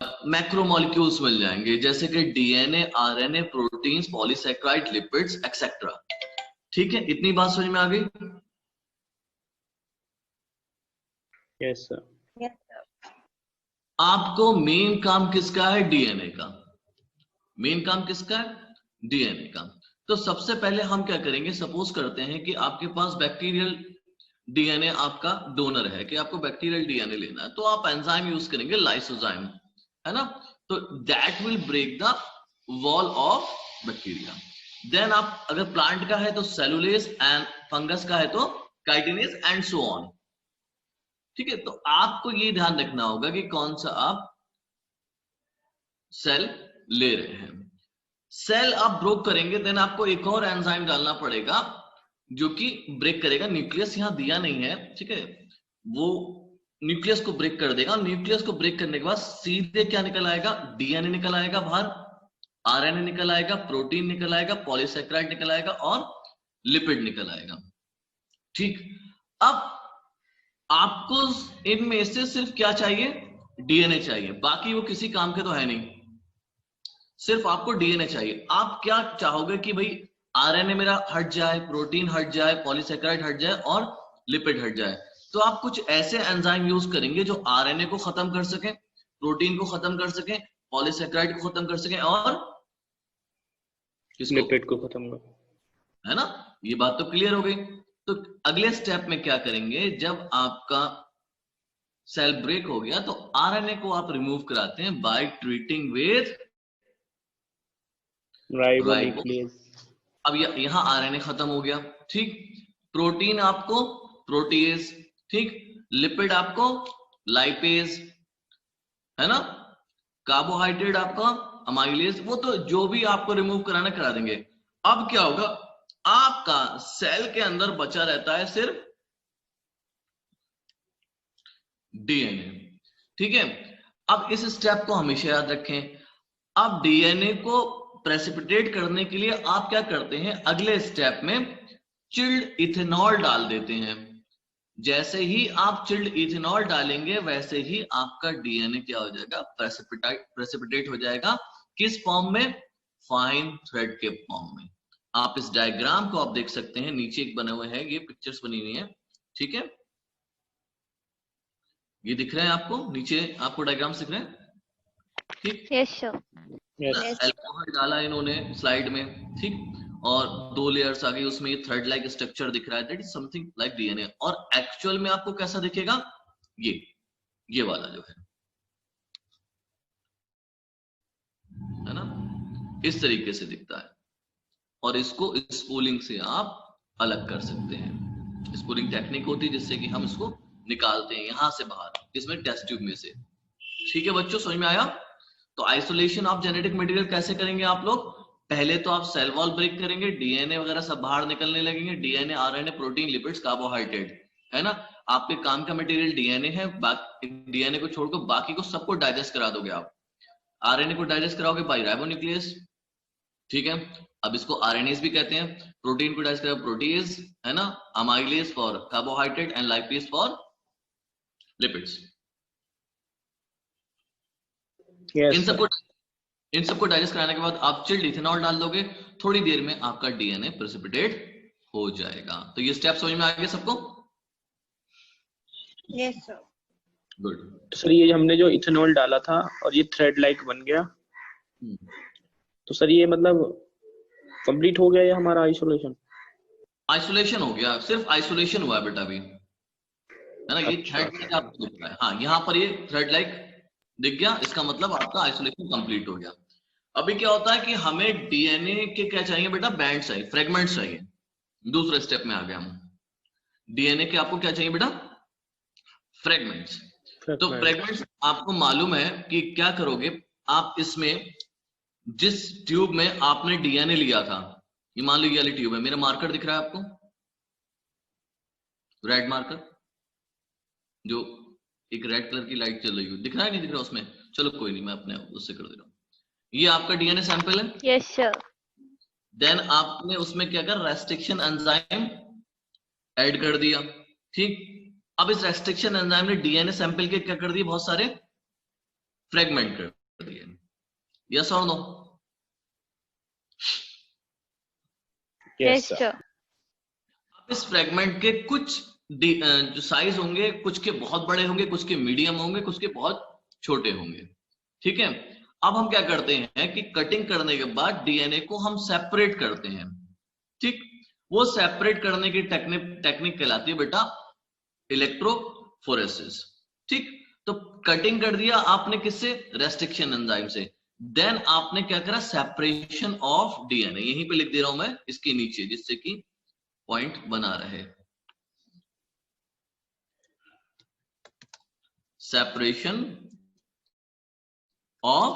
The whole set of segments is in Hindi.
मैक्रोमोलिक्यूल्स मिल जाएंगे, जैसे कि DNA, RNA, proteins, polysaccharide, lipids etcetera. ठीक है, इतनी बात समझ में आ गई? Yes sir. आपको मेन काम किसका है? डीएनए का। मेन काम किसका है? डीएनए का। तो सबसे पहले हम क्या करेंगे, सपोज करते हैं कि आपके पास बैक्टीरियल डीएनए आपका डोनर है, कि आपको बैक्टीरियल डीएनए लेना है, तो आप एंजाइम यूज करेंगे, लाइसोजाइम, है ना। तो that will break the wall of bacteria. Then आप अगर प्लांट का है तो सेलुलेज, एंड फंगस का है तो काइटिनेज एंड सो ऑन। ठीक है, तो आपको ये ध्यान रखना होगा कि कौन सा आप सेल ले रहे हैं। सेल आप ब्रोक करेंगे, देन आपको एक और एंजाइम डालना पड़ेगा जो कि ब्रेक करेगा न्यूक्लियस, यहां दिया नहीं है, ठीक है, वो न्यूक्लियस को ब्रेक कर देगा। न्यूक्लियस को ब्रेक करने के बाद सीधे क्या निकल आएगा? डीएनए निकल आएगा बाहर, आरएनए निकल आएगा, प्रोटीन निकल आएगा, पॉलीसैकेराइड निकल आएगा और लिपिड निकल आएगा। ठीक, अब आपको इनमें से सिर्फ क्या चाहिए? डीएनए चाहिए, बाकी वो किसी काम के तो है नहीं, सिर्फ आपको डीएनए चाहिए। आप क्या चाहोगे कि भाई आरएनए मेरा हट जाए, प्रोटीन हट जाए, पॉलीसैकेराइड हट जाए और लिपिड हट जाए। तो आप कुछ ऐसे एंजाइम यूज करेंगे जो आरएनए को खत्म कर सके, प्रोटीन को खत्म कर सके, पॉलीसैकेराइड को खत्म कर सके और लिपिड को खत्म कर, है ना। ये बात तो क्लियर हो गई। तो अगले स्टेप में क्या करेंगे, जब आपका सेल ब्रेक हो गया तो आरएनए को आप रिमूव कराते हैं बाय ट्रीटिंग विद राइबोन्यूक्लियस। अब यहां आरएनए खत्म हो गया। ठीक, प्रोटीन आपको प्रोटीएज, ठीक, लिपिड आपको लाइपेज, है ना, कार्बोहाइड्रेट आपका अमाइलेज, वो तो जो भी आपको रिमूव कराना करा देंगे। अब क्या होगा, आपका सेल के अंदर बचा रहता है सिर्फ डीएनए। ठीक है, अब इस स्टेप को हमेशा याद रखें। अब डीएनए को प्रेसिपिटेट करने के लिए आप क्या करते हैं, अगले स्टेप में चिल्ड इथेनॉल डाल देते हैं। जैसे ही आप चिल्ड इथेनॉल डालेंगे वैसे ही आपका डीएनए क्या हो जाएगा, प्रेसिपिटेट हो जाएगा। किस फॉर्म में? फाइन थ्रेड के फॉर्म में। आप इस डायग्राम को आप देख सकते हैं, नीचे एक बने हुए हैं, ये पिक्चर्स बनी हुई है, ठीक है, ये दिख रहे हैं आपको, नीचे आपको डायग्राम दिख रहे हैं, ठीक। Yes sir. अल्कोहल डाला इन्होंने स्लाइड में, ठीक, और 2 लेयर्स आ गई उसमें, ये थ्रेड लाइक स्ट्रक्चर दिख रहा है, that is something like DNA. और एक्चुअल में आपको कैसा दिखेगा, ये वाला जो है ना, इस तरीके से दिखता है। और इसको स्पूलिंग से आप अलग कर सकते हैं। स्पूलिंग टेक्निक होती है जिससे कि हम इसको निकालते हैं यहां से बाहर, इसमें टेस्ट ट्यूब में से। ठीक है बच्चों, समझ में आया? तो आइसोलेशन ऑफ जेनेटिक मटेरियल कैसे करेंगे आप लोग? पहले तो आप सेल वॉल ब्रेक करेंगे, डीएनए वगैरह सब बाहर निकलने लगेंगे, DNA, RNA, protein, lipids, carbohydrate, है ना। आपके काम का मटेरियल डीएनए है, डीएनए को छोड़कर बाकी को सबको डाइजेस्ट करा दोगे आप। आरएनए को डाइजेस्ट कराओगे बाय राइबोन्यूक्लियस, ठीक है। अब इसको आरएनएस भी कहते हैं। प्रोटीन को डाइजेस्ट कराओगे प्रोटीज, है ना, amylase for carbohydrate and lipase for lipids. इन सबको डाइजेस्ट कराने के बाद आप चिल्ड इथेनॉल डाल दोगे, थोड़ी देर में आपका डीएनए प्रेसिपिटेट हो जाएगा। तो ये स्टेप समझ में आ गया सबको? Yes sir. गुड। तो सर ये हमने जो इथेनॉल डाला था और ये थ्रेड लाइक बन गया, तो सर ये मतलब कंप्लीट हो गया ये हमारा आइसोलेशन? आइसोलेशन हो गया, सिर्फ आइसोलेशन हुआ है बेटा अभी, है ना। ये थ्रेड आपको दिख रहा है, हाँ यहाँ पर ये थ्रेड लाइक दिख गया, इसका मतलब आपका आइसोलेशन कंप्लीट हो गया। अभी क्या होता है कि हमें डीएनए के क्या चाहिए बेटा, बैंड चाहिए, फ्रेगमेंट्स चाहिए। दूसरे स्टेप में आ गया हम, डीएनए के आपको क्या चाहिए बेटा, फ्रेगमेंट्स। तो फ्रेगमेंट्स आपको मालूम है कि क्या करोगे आप, इसमें जिस ट्यूब में आपने डीएनए लिया था, ये मान लो ये वाली ट्यूब है, मेरा मार्कर दिख रहा है आपको, रेड मार्कर, जो एक रेड कलर की लाइट चल रही है, दिख रहा है नहीं दिख रहा उसमें? चलो कोई नहीं, मैं अपने उससे कर दे रहा हूं। ये आपका डीएनए सैंपल है। Yes sir. देन आपने उसमें क्या कर, रेस्ट्रिक्शन एंजाइम ऐड कर दिया, ठीक। अब इस रेस्ट्रिक्शन एंजाइम ने डीएनए सैंपल के क्या कर दिए, बहुत सारे फ्रेगमेंट कर दिए। यस और नो? Yes sir. अब इस फ्रेगमेंट के कुछ जो साइज होंगे, कुछ के बहुत बड़े होंगे, कुछ के मीडियम होंगे, कुछ के बहुत छोटे होंगे। ठीक है, अब हम क्या करते हैं कि कटिंग करने के बाद डीएनए को हम सेपरेट करते हैं। ठीक, वो सेपरेट करने की टेक्निक कहलाती है बेटा इलेक्ट्रोफोरेसिस। ठीक, तो कटिंग कर दिया आपने किससे? रेस्ट्रिक्शन एंजाइम से। देन आपने क्या करा? Separation of DNA. यहीं पे लिख दे रहा हूं मैं इसके नीचे, जिससे कि पॉइंट बना रहे। separation of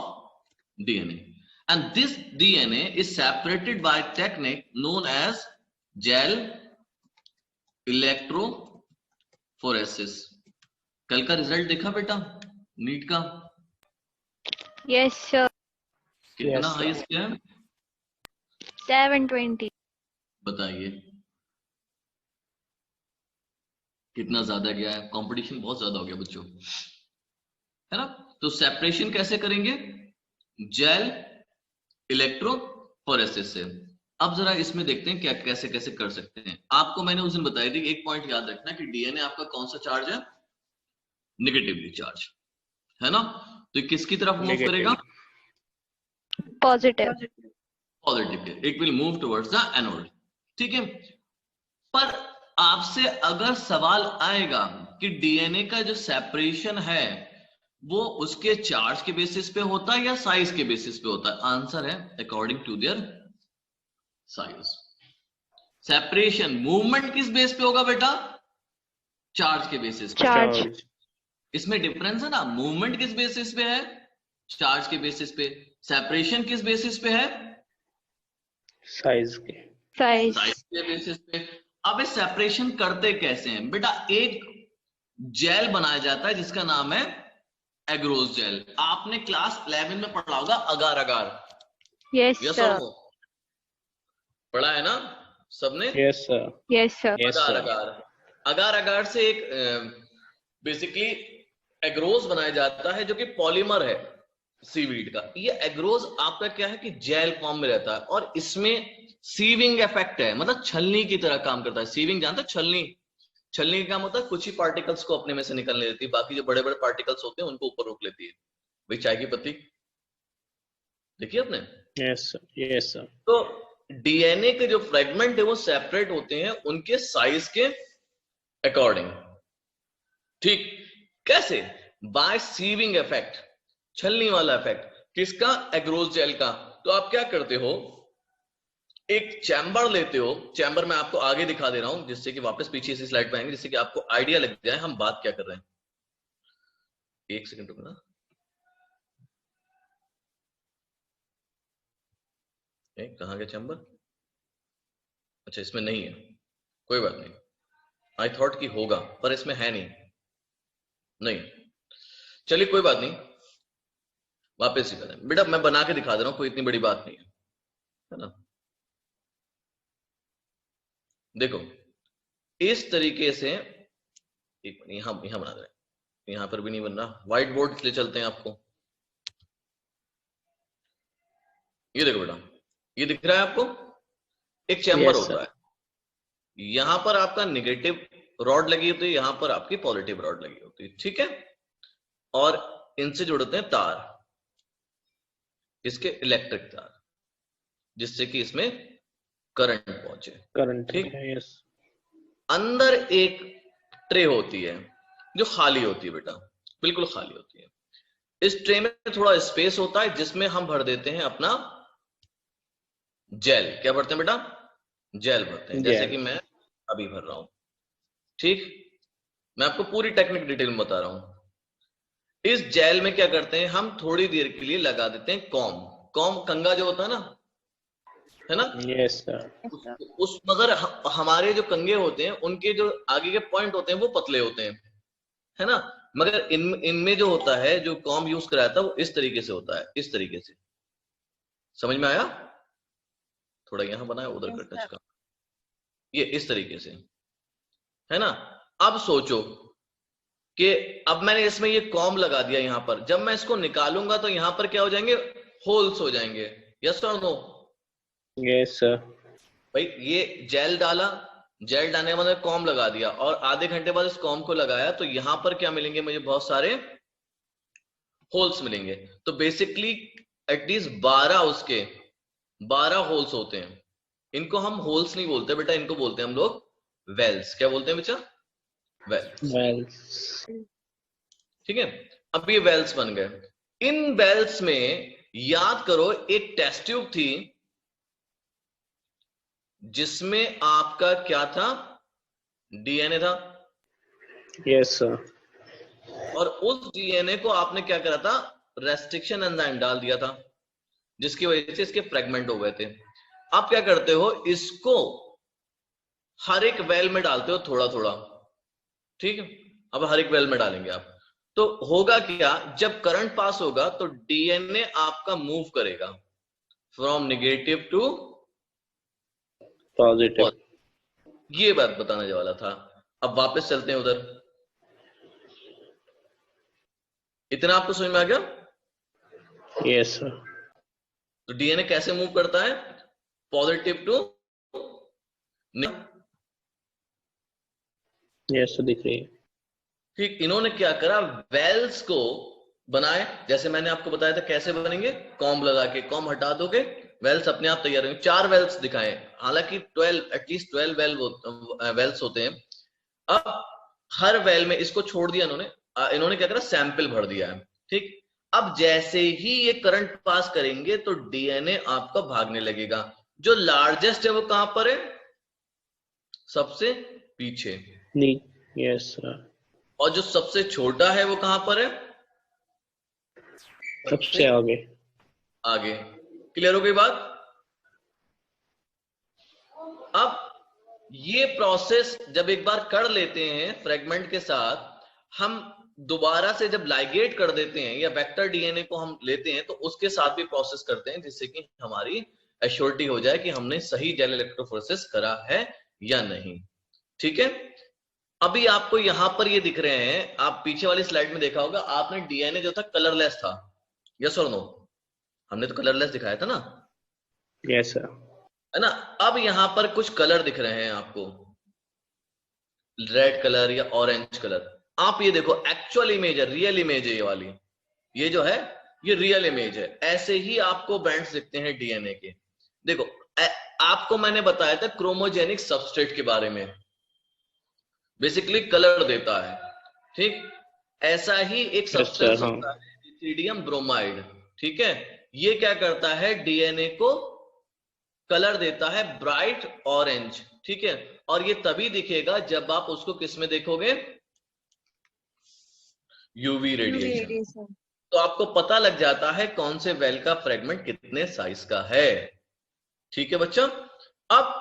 DNA, and this DNA is separated by technique known as gel electrophoresis। कल का रिजल्ट देखा बेटा नीट का? Yes sir. कितना Yes, हाईएस्ट क्या है 720। बताइए, कितना ज्यादा गया है? कंपटीशन बहुत ज्यादा हो गया बच्चों, है ना? तो सेपरेशन कैसे करेंगे? जेल इलेक्ट्रोफोरेसिस से। अब जरा इसमें देखते हैं क्या कैसे कैसे कर सकते हैं। आपको मैंने उस दिन बताई थी, एक पॉइंट याद रखना कि डीएनए आपका कौन सा चार्ज है? नेगेटिवली चार्ज, है ना? तो ये किसकी तरफ मूव Negative. करेगा? Positive. Positive. It will move towards the anode. ठीक है, पर आपसे अगर सवाल आएगा कि डीएनए का जो सेपरेशन है वो उसके चार्ज के बेसिस पे होता है या साइज के बेसिस पे होता है? आंसर है according to their size. Separation movement किस बेस पे होगा बेटा? चार्ज के बेसिस पे। चार्ज। Charge. इसमें डिफरेंस है ना, मूवमेंट किस बेसिस पे है? चार्ज के बेसिस पे। सेपरेशन किस बेसिस पे है? Size के। साइज। साइज के बेसिस पे। अब इस सेपरेशन करते कैसे हैं बेटा? एक जेल बनाया जाता है जिसका नाम है एग्रोस जेल। आपने क्लास 11 में पढ़ा होगा agar agar. Yes yes sir. और नो? पढ़ा है ना सबने? Yes sir. Yes sir. Yes agar sir. Agar, agar agar से एक बेसिकली एग्रोस बनाया जाता है जो कि पॉलीमर है सीवीड का। ये एग्रोस आपका क्या है कि जेल फॉर्म में रहता है और इसमें सीविंग इफेक्ट है, मतलब छलनी की तरह काम करता है। सीविंग जानते हो? छलनी। छलनी का काम होता है कुछ ही पार्टिकल्स को अपने में से निकलने देती है, बाकी जो बड़े बड़े पार्टिकल्स होते हैं उनको ऊपर रोक लेती है। भाई चाय की पत्ती देखिए आपने? Yes sir. Yes sir. तो डीएनए के जो फ्रेगमेंट है वो सेपरेट होते हैं उनके साइज के अकॉर्डिंग। ठीक, कैसे? बाय सीविंग इफेक्ट, छलनी वाला इफेक्ट। किसका? एग्रोस जेल का। तो आप क्या करते हो, एक चैम्बर लेते हो। चैम्बर मैं आपको आगे दिखा दे रहा हूं जिससे कि वापस पीछे इसी स्लाइड पे आएंगे, जिससे कि आपको आइडिया लग जाए हम बात क्या कर रहे हैं। एक सेकंड रुकना। कहां गया चैम्बर? अच्छा इसमें नहीं है, कोई बात नहीं। आई थॉट कि होगा पर इसमें है नहीं। नहीं, चलिए कोई बात नहीं, वापस ही करें बेटा। मैं बना के दिखा दे रहा हूं, कोई इतनी बड़ी बात नहीं है ना? देखो इस तरीके से, एक यहां बना रहे हैं, यहां पर भी नहीं बन रहा। व्हाइट बोर्ड ले चलते हैं आपको। ये देखो बेटा, ये दिख रहा है आपको? एक चैम्बर Yes होता sir. है, यहां पर आपका नेगेटिव रॉड लगी होती है, यहां पर आपकी पॉजिटिव रॉड लगी होती है। ठीक है, और इनसे जुड़ते हैं तार, इसके इलेक्ट्रिक तार, जिससे कि इसमें करंट पहुंचे। Current. ठीक, Yes. अंदर एक ट्रे होती है जो खाली होती है बेटा, बिल्कुल खाली होती है। इस ट्रे में थोड़ा स्पेस होता है जिसमें हम भर देते हैं अपना जेल। क्या भरते हैं बेटा? जेल भरते हैं, जैसे Gel. कि मैं अभी भर रहा हूं। ठीक, मैं आपको पूरी टेक्निक डिटेल में बता रहा हूं। इस जेल में क्या करते हैं हम, थोड़ी देर के लिए लगा देते हैं कॉम। कॉम कंगा जो होता है ना, है ना? Yes sir. उस मगर हमारे जो कंगे होते हैं उनके जो आगे के पॉइंट होते हैं वो पतले होते हैं, है ना? मगर इनमें जो होता है, जो कॉम यूज कराया था वो इस तरीके से होता है, इस तरीके से। समझ में आया? थोड़ा यहां बनाया, उधर का टच का, ये इस तरीके से, है ना? अब सोचो कि अब मैंने इसमें ये कॉम लगा दिया यहां पर, जब मैं इसको निकालूंगा तो यहां पर क्या हो जाएंगे, होल्स हो जाएंगे। यस और नो? Yes sir. भाई ये जेल डाला, जेल डालने के बाद मैंने कॉम लगा दिया और आधे घंटे बाद इस कॉम को लगाया, तो यहां पर क्या मिलेंगे मुझे, बहुत सारे होल्स मिलेंगे। तो बेसिकली एटलीस्ट 12 उसके 12 होल्स होते हैं। इनको हम होल्स नहीं बोलते बेटा, इनको बोलते हैं हम लोग वेल्स। क्या बोलते हैं बच्चा? वेल्स। वेल्स। ठीक है, अब ये वेल्स बन गए। इन वेल्स में याद करो एक टेस्ट ट्यूब थी जिसमें आपका क्या था, डीएनए था। Yes sir. और उस डीएनए को आपने क्या करा था, रेस्ट्रिक्शन एंजाइम डाल दिया था, जिसकी वजह से इसके फ्रेगमेंट हो गए थे। आप क्या करते हो, इसको हर एक वेल में डालते हो थोड़ा थोड़ा। ठीक है, अब हर एक वेल में डालेंगे आप, तो होगा क्या, जब करंट पास होगा तो डीएनए आपका मूव करेगा फ्रॉम नेगेटिव टू पॉजिटिव। ये बात बताने वाला था। अब वापस चलते हैं उधर। इतना आपको समझ में आ गया? Yes sir. तो डीएनए कैसे मूव करता है, पॉजिटिव टू। यस सर, दिख रही है। ठीक, इन्होंने क्या करा, वेल्स को बनाए, जैसे मैंने आपको बताया था कैसे बनेंगे, कॉम्ब लगा के, कॉम्ब हटा दोगे वेल्स अपने आप तैयार होंगे। 4 वेल्स दिखाए, हालांकि 12 एटलीस्ट 12 वेल्स होते हैं। अब हर वेल में इसको छोड़ दिया इन्होंने, इन्होंने क्या करा, सैंपल भर दिया है। ठीक, अब जैसे ही ये करंट पास करेंगे तो डीएनए आपका भागने लगेगा। जो लार्जेस्ट है वो कहां पर है, सबसे पीछे। नहीं। Yes sir. और जो सबसे छोटा है वो कहां पर है, सबसे आगे। आगे। क्लियर हो गई बात? अब ये प्रोसेस जब एक बार कर लेते हैं फ्रेगमेंट के साथ, हम दोबारा से जब लाइगेट कर देते हैं या वेक्टर डीएनए को हम लेते हैं तो उसके साथ भी प्रोसेस करते हैं, जिससे कि हमारी एश्योरिटी हो जाए कि हमने सही जेल इलेक्ट्रोफोरेसिस करा है या नहीं। ठीक है, अभी आपको यहां पर ये दिख रहे हैं, आप पीछे वाली स्लाइड में देखा होगा आपने, डीएनए जो था कलरलेस था। यस और नो? हमने तो कलरलेस दिखाया था ना? Yes sir. है ना? अब यहां पर कुछ कलर दिख रहे हैं आपको, रेड कलर या ऑरेंज कलर। आप ये देखो, एक्चुअल इमेज है, रियल इमेज है ये वाली, ये जो है ये रियल इमेज है। ऐसे ही आपको बैंड्स दिखते हैं डीएनए के। देखो, आपको मैंने बताया था क्रोमोजेनिक सबस्ट्रेट के बारे में, बेसिकली कलर देता है। ठीक, ऐसा ही एक सब्सटेंस हाँ। होता है इथिडियम ब्रोमाइड। ठीक है, ये क्या करता है, डीएनए को कलर देता है ब्राइट ऑरेंज। ठीक है, और ये तभी दिखेगा जब आप उसको किस में देखोगे, यूवी रेडिएशन। तो आपको पता लग जाता है कौन से वेल का फ्रेगमेंट कितने साइज का है। ठीक है बच्चा, अब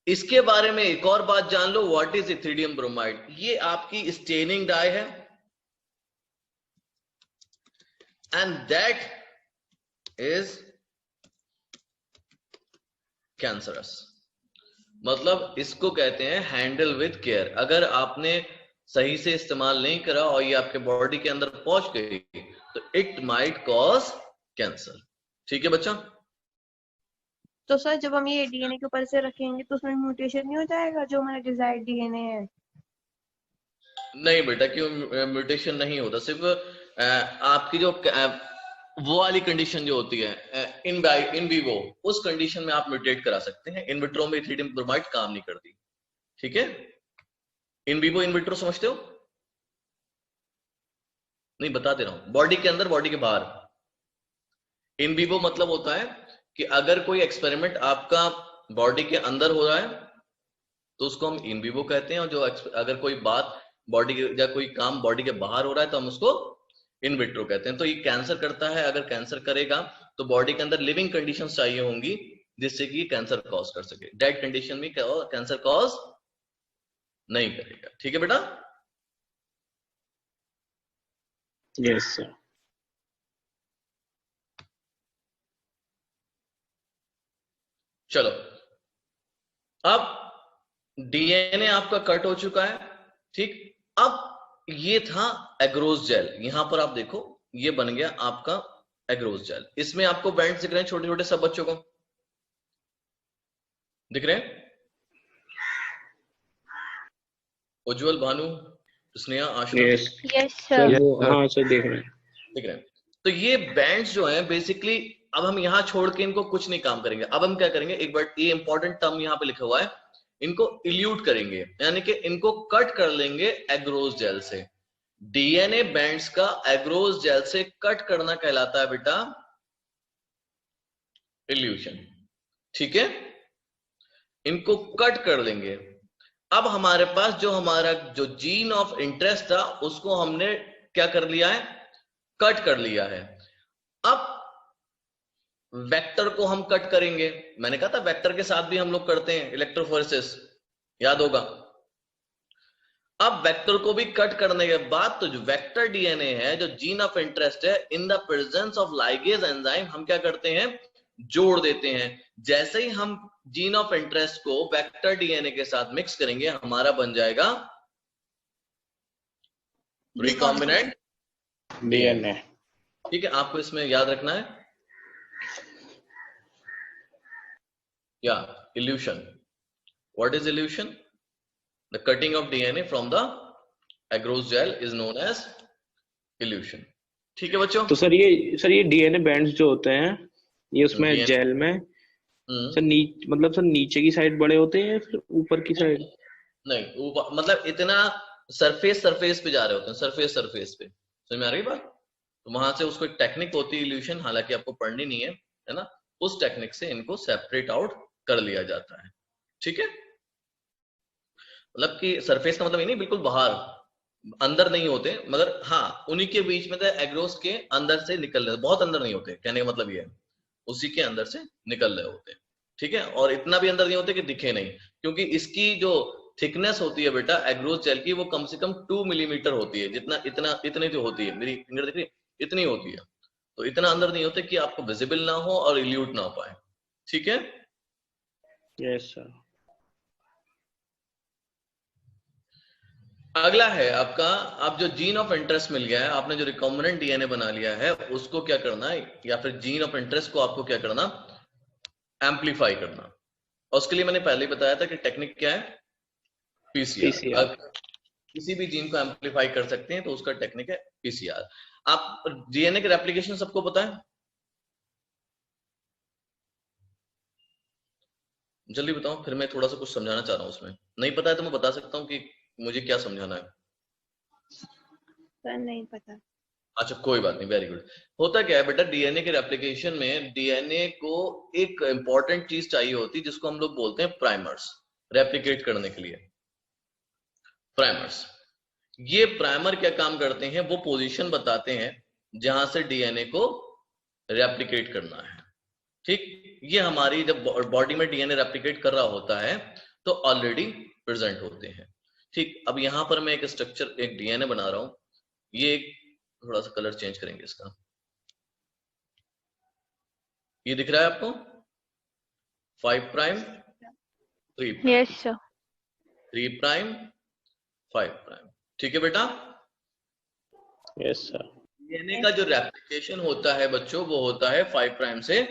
इसके बारे में एक और बात जान लो, व्हाट इज इथिडियम ब्रोमाइड। ये आपकी स्टेनिंग डाई है, एंड दैट इज कैंसरस। मतलब इसको कहते हैं हैंडल विद केयर। अगर आपने सही से इस्तेमाल नहीं करा और ये आपके बॉडी के अंदर पहुंच गई तो इट माइट कॉज कैंसर। ठीक है बच्चा? तो सर जब हम ये डीएनए के ऊपर से रखेंगे तो उसमें म्यूटेशन नहीं हो जाएगा, जो हमारा डिजायर्ड डीएनए है? नहीं बेटा, क्यों म्यूटेशन नहीं होता, सिर्फ आपकी जो वो वाली कंडीशन जो होती है इन विवो, उस कंडीशन में आप म्यूटेट करा सकते हैं। इन विट्रो में इथिडियम ब्रोमाइड काम नहीं करती। ठीक है, इन विवो इन विट्रो समझते हो? नहीं, बता दे रहा हूं, बॉडी के अंदर बॉडी के बाहर। इन विवो मतलब होता है कि अगर कोई एक्सपेरिमेंट आपका बॉडी के अंदर हो रहा है तो उसको हम इन विवो कहते हैं, और जो अगर कोई बात बॉडी के या कोई काम बॉडी के बाहर हो रहा है तो हम उसको इन विट्रो कहते हैं। तो ये कैंसर करता है, अगर कैंसर करेगा तो बॉडी के अंदर लिविंग कंडीशंस चाहिए होंगी जिससे कि कैंसर कॉज कर सके। डेड कंडीशन में कैंसर कॉज नहीं करेगा। ठीक है बेटा? Yes sir. चलो, अब डीएनए आपका कट हो चुका है। ठीक, अब ये था एग्रोस जेल, यहां पर आप देखो ये बन गया आपका एग्रोस जेल। इसमें आपको बैंड दिख रहे हैं छोटे छोटे सब बच्चों को दिख रहे हैं? Ujjwal, Bhanu, Sneha, Ashutosh, yes yes sir, sir. वो हाँ सर देख रहे हैं। दिख रहे हैं? तो ये बैंड्स जो हैं बेसिकली, अब हम यहां छोड़ के इनको कुछ नहीं काम करेंगे। अब हम क्या करेंगे, एक बार ये इंपॉर्टेंट टर्म यहां पे लिखा हुआ है, इनको इल्यूट करेंगे, यानी कि इनको कट कर लेंगे एग्रोस जेल से। डीएनए बैंड्स का एग्रोस जेल से कट करना कहलाता है बेटा इल्यूशन। ठीक है, इनको कट कर लेंगे। अब हमारे पास जो हमारा जो जीन ऑफ इंटरेस्ट था उसको हमने क्या कर लिया है, कट कर लिया है। अब वेक्टर को हम कट करेंगे, मैंने कहा था वेक्टर के साथ भी हम लोग करते हैं इलेक्ट्रोफोरेसिस, याद होगा। अब वेक्टर को भी कट करने के बाद तो जो वेक्टर डीएनए है, जो जीन ऑफ इंटरेस्ट है, in the presence of ligase enzyme हम क्या करते हैं, जोड़ देते हैं। जैसे ही हम जीन ऑफ इंटरेस्ट को वेक्टर डीएनए के साथ मिक्स करेंगे, हमारा बन जाएगा रिकॉम्बिनेंट डीएनए। ठीक है, आपको इसमें याद रखना है या elution. What is elution? The cutting of DNA from the agarose gel is known as elution. ठीक है बच्चों? तो सर ये डीएनए बैंड्स जो होते हैं, ये उसमें DNA जेल में सर मतलब सर नीचे की साइड बड़े होते हैं या फिर ऊपर की साइड? नहीं, ऊपर मतलब इतना सरफेस पे जा रहे होते हैं, सरफेस पे। समझ में आ रही बात? तो वहां से उसको एक टेक्निक होती है इल्यूशन, हालांकि आपको पढ़नी नहीं है ना, उस टेक्निक से इनको सेपरेट आउट कर लिया जाता है। ठीक है, मतलब कि सरफेस का मतलब ये नहीं बिल्कुल बाहर, अंदर नहीं होते, मगर हाँ उन्हीं के बीच में एग्रोस के अंदर से निकल रहे, बहुत अंदर नहीं होते, कहने का मतलब ये है उसी के अंदर से निकल रहे होते हैं। ठीक है, और इतना भी अंदर नहीं होते कि दिखे नहीं, क्योंकि इसकी जो थिकनेस होती है बेटा एग्रोस जेल की, वो कम से कम 2 मिलीमीटर होती है। जितना इतनी जो होती है, मेरी फिंगर दिख रही है, इतनी होती है। तो इतना अंदर नहीं होते कि आपको विजिबल ना हो और इल्यूट ना हो पाए। ठीक है, यस सर। अगला है आपका, आप जो जीन ऑफ इंटरेस्ट मिल गया है, आपने जो रिकॉम्बिनेंट डीएनए बना लिया है, उसको क्या करना है, या फिर जीन ऑफ इंटरेस्ट को आपको क्या करना, एम्पलीफाई करना। और उसके लिए मैंने पहले ही बताया था कि टेक्निक क्या है, पीसीआर। किसी भी जीन को एम्पलीफाई कर सकते हैं तो उसका टेक्निक है पीसीआर। आप डीएनए के रेप्लिकेशन सबको पता है? जल्दी बताओ, फिर मैं थोड़ा सा कुछ समझाना चाह रहा हूँ उसमें। नहीं पता है तो मैं बता सकता हूँ कि मुझे क्या समझाना है। सर नहीं पता। अच्छा कोई बात नहीं, वेरी गुड। होता क्या है बेटा, डीएनए के रेप्लिकेशन में डीएनए को एक इंपॉर्टेंट चीज चाहिए होती है जिसको हम लोग बोलते हैं प्राइमर्स, रेप्लिकेट करने के लिए। प्राइमर्स, ये प्राइमर क्या काम करते हैं, वो पोजीशन बताते हैं जहां से डीएनए को रेप्लिकेट करना है। ठीक, ये हमारी जब बॉडी में डीएनए रेप्लिकेट कर रहा होता है तो ऑलरेडी प्रेजेंट होते हैं। ठीक, अब यहां पर मैं एक स्ट्रक्चर, एक डीएनए बना रहा हूं, ये एक थोड़ा सा कलर चेंज करेंगे इसका, ये दिख रहा है आपको 5 prime 3 prime, yes sir. 3 prime 5 prime. ठीक है बेटा, यस सर। डीएनए का जो रेप्लिकेशन होता है बच्चों, वो होता है 5 प्राइम से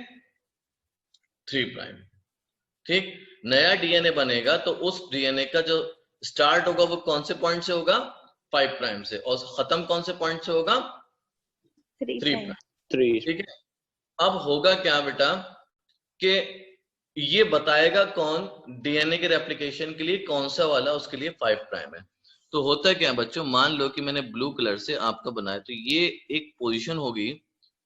3 प्राइम। ठीक, नया डीएनए बनेगा तो उस डीएनए का जो स्टार्ट होगा वो कौन से पॉइंट से होगा, 5 प्राइम से, और खत्म कौन से पॉइंट से होगा, 3 प्राइम। 3। ठीक है, अब होगा क्या बेटा कि ये बताएगा कौन डीएनए के रेप्लिकेशन के लिए कौन सा वाला उसके लिए 5 प्राइम है। तो होता क्या है बच्चों, मान लो कि मैंने ब्लू कलर से आपका बनाया, तो ये एक पोजीशन होगी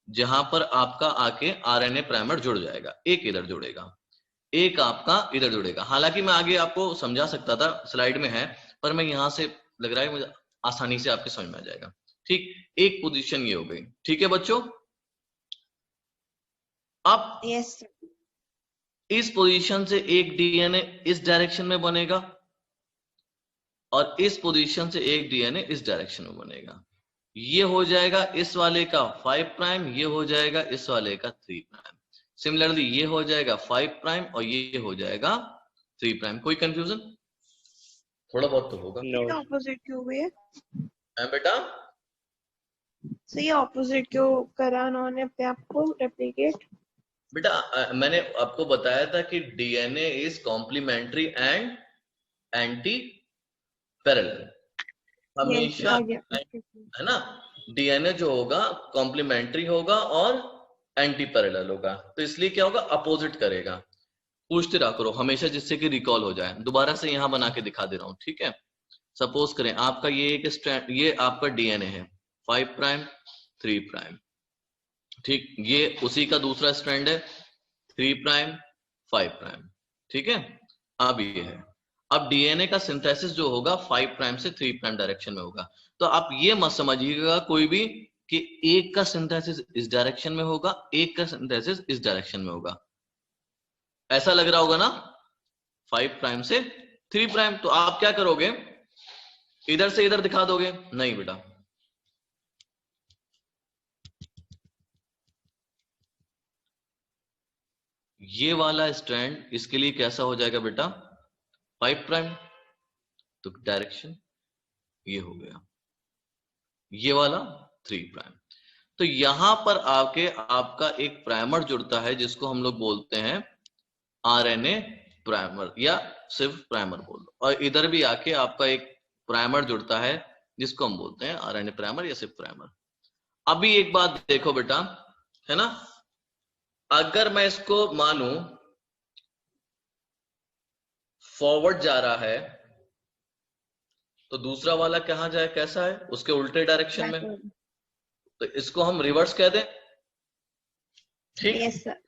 जहां पर आपका आके आरएनए प्राइमर जुड़ जाएगा, एक इधर जुड़ेगा, एक आपका इधर जुड़ेगा। हालांकि मैं आगे आपको समझा सकता था, स्लाइड में है, पर मैं यहां से लग रहा है मुझे आसानी से आपके समझ में आ जाएगा। ठीक, एक पोजीशन ये हो गई। ठीक है बच्चों, अब यस इस पोजीशन से एक डीएनए इस डायरेक्शन में बनेगा और इस पोजीशन से एक डीएनए इस डायरेक्शन में बनेगा। ये हो जाएगा इस वाले का 5 प्राइम, ये हो जाएगा इस वाले का 3 प्राइम। सिमिलरली ये हो जाएगा 5 प्राइम और ये हो जाएगा 3 प्राइम। कोई कंफ्यूजन? थोड़ा बहुत तो होगा। नो। ऑपोजिट क्यों हुई है? है बेटा? सो ये ऑपोजिट क्यों करा उन्होंने अपने आप को रेप्लिकेट? बेटा मैंने आपको बताया था कि DNA is complementary and antiparallel. Yes, हमेशा आ गया। है ना, डीएनए जो होगा कॉम्प्लीमेंट्री होगा और एंटी पैरेलल होगा, तो इसलिए क्या होगा, अपोजिट करेगा। पूछते रहा करो हमेशा, जिससे कि रिकॉल हो जाए। दोबारा से यहां बना के दिखा दे रहा हूं, ठीक है? सपोज करें आपका ये एक स्ट्रैंड, ये आपका डीएनए है 5 प्राइम 3 प्राइम, ठीक, ये उसी का दूसरा स्ट्रैंड है 3 प्राइम 5 प्राइम, ठीक है? अब ये है, अब डीएनए का सिंथेसिस जो होगा 5 प्राइम से 3 प्राइम डायरेक्शन में होगा। तो आप ये मत समझिएगा कोई भी कि एक का सिंथेसिस इस डायरेक्शन में होगा, एक का सिंथेसिस इस डायरेक्शन में होगा। ऐसा लग रहा होगा ना, 5 प्राइम से 3 प्राइम, तो आप क्या करोगे, इधर से इधर दिखा दोगे? नहीं बेटा, ये वाला स्ट्रैंड इसके लिए कैसा हो जाएगा बेटा, 5 प्राइम, तो डायरेक्शन ये हो गया, ये वाला 3 प्राइम। तो यहां पर आके आपका एक प्राइमर जुड़ता है जिसको हम लोग बोलते हैं आरएनए प्राइमर, या सिर्फ प्राइमर बोल लो, और इधर भी आके आपका एक प्राइमर जुड़ता है जिसको हम बोलते हैं आरएनए प्राइमर या सिर्फ प्राइमर। अभी एक बात देखो बेटा, है ना, अगर मैं इसको मानूं फॉरवर्ड जा रहा है, तो दूसरा वाला कहां जाए, कैसा है, उसके उल्टे डायरेक्शन में, तो इसको हम रिवर्स कह दें, ठीक? Yes sir.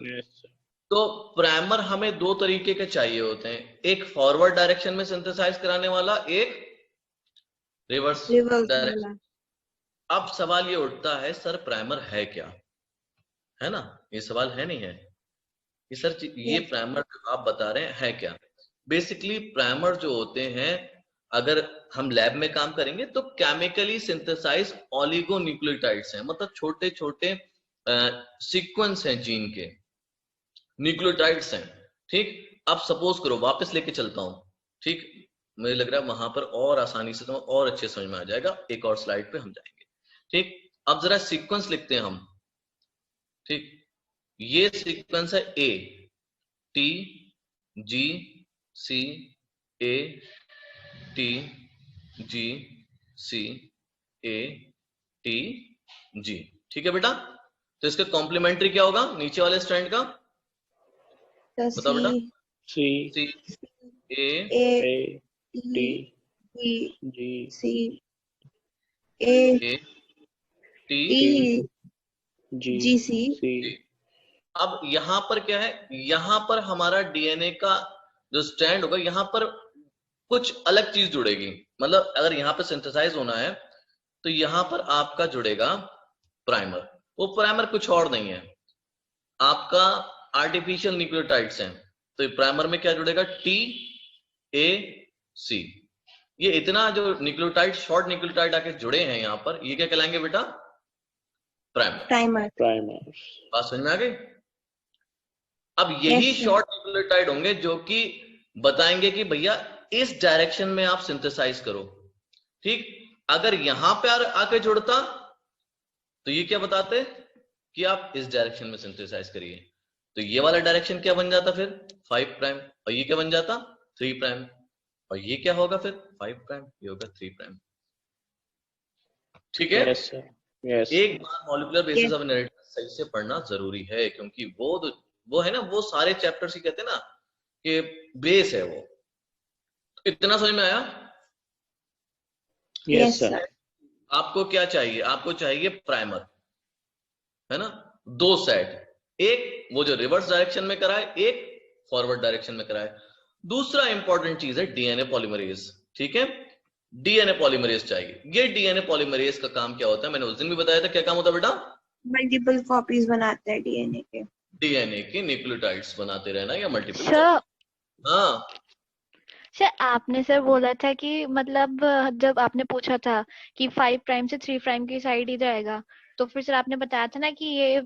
yes, तो प्राइमर हमें दो तरीके के चाहिए होते हैं, एक फॉरवर्ड डायरेक्शन में सिंथेसाइज कराने वाला, एक रिवर्स डायरेक्शन। वाला। अब सवाल ये उठता है, सर प्राइमर है क्या, है ना, ये सवाल है नहीं है कि सर ये Yes. प्राइमर आप बता रहे हैं है क्या। बेसिकली प्राइमर जो होते हैं, अगर हम लैब में काम करेंगे तो केमिकली सिंथेसाइज ऑलिगोन्यूक्लियोटाइड्स हैं, मतलब छोटे छोटे सीक्वेंस हैं जीन के, न्यूक्लियोटाइड्स हैं, ठीक? अब सपोज करो, वापस लेके चलता हूं, ठीक, मुझे लग रहा है वहां पर और आसानी से तुम्हें और अच्छे समझ में आ जाएगा, एक और स्लाइड पे हम जाएंगे, ठीक? अब जरा सीक्वेंस लिखते हैं हम, ठीक, ये सीक्वेंस है A T G C A T G C A T G, ठीक है बेटा? तो इसका कॉम्प्लीमेंट्री क्या होगा नीचे वाले स्ट्रैंड का, बताओ बेटा? C C A A T G C A A T G G C. C। अब यहां पर क्या है, यहां पर हमारा डीएनए का जो स्ट्रैंड होगा, यहां पर कुछ अलग चीज जुड़ेगी, मतलब अगर यहां पर सिंथेसाइज होना है तो यहां पर आपका जुड़ेगा प्राइमर। वो प्राइमर कुछ और नहीं है, आपका आर्टिफिशियल न्यूक्लियोटाइड्स हैं, तो प्राइमर में क्या जुड़ेगा, टी ए सी। ये इतना जो न्यूक्लियोटाइड, शॉर्ट न्यूक्लियोटाइड आके जुड़े हैं यहां पर, ये क्या कहलाएंगे बेटा, प्राइमर। बात समझ में आ गई? अब यही शॉर्ट न्यूक्लियोटाइड होंगे जो कि बताएंगे कि भैया इस डायरेक्शन में आप सिंथेसाइज करो, ठीक? अगर यहां पे आके जुड़ता तो ये क्या बताते कि आप इस डायरेक्शन में सिंथेसाइज करिए, तो ये वाला डायरेक्शन क्या बन जाता फिर, 5 प्राइम, और ये क्या बन जाता, 3 प्राइम, और ये क्या होगा फिर, 5 प्राइम, ये होगा 3 प्राइम, ठीक है? yes, sir. Yes. एक बार मॉलिक्यूलर बेसिस ऑफ इनहेरिटेंस सही से पढ़ना जरूरी है, क्योंकि वो है ना, वो सारे चैप्टर्स ही कहते हैं ना कि बेस है वो। तो इतना समझ में आया? Yes, sir. आपको क्या चाहिए, आपको चाहिए प्राइमर, है ना, दो सेट, एक वो जो रिवर्स डायरेक्शन में कराए, एक फॉरवर्ड डायरेक्शन में कराए। दूसरा इंपॉर्टेंट चीज है डीएनए पॉलीमरेज, ठीक है? डीएनए पॉलीमरेज चाहिए। ये डीएनए पॉलीमरेज का काम क्या होता है, मैंने उस दिन भी बताया था, क्या काम होता है बेटा? मल्टीपल कॉपीज बनाते हैं डीएनए के, डीएनए के न्यूक्लियोटाइड्स बनाते रहना, या मल्टीपल। सर हाँ सर आपने सर बोला था कि मतलब जब आपने पूछा था कि 5 प्राइम से 3 प्राइम की साइड ही जाएगा, तो फिर सर आपने बताया था ना कि ये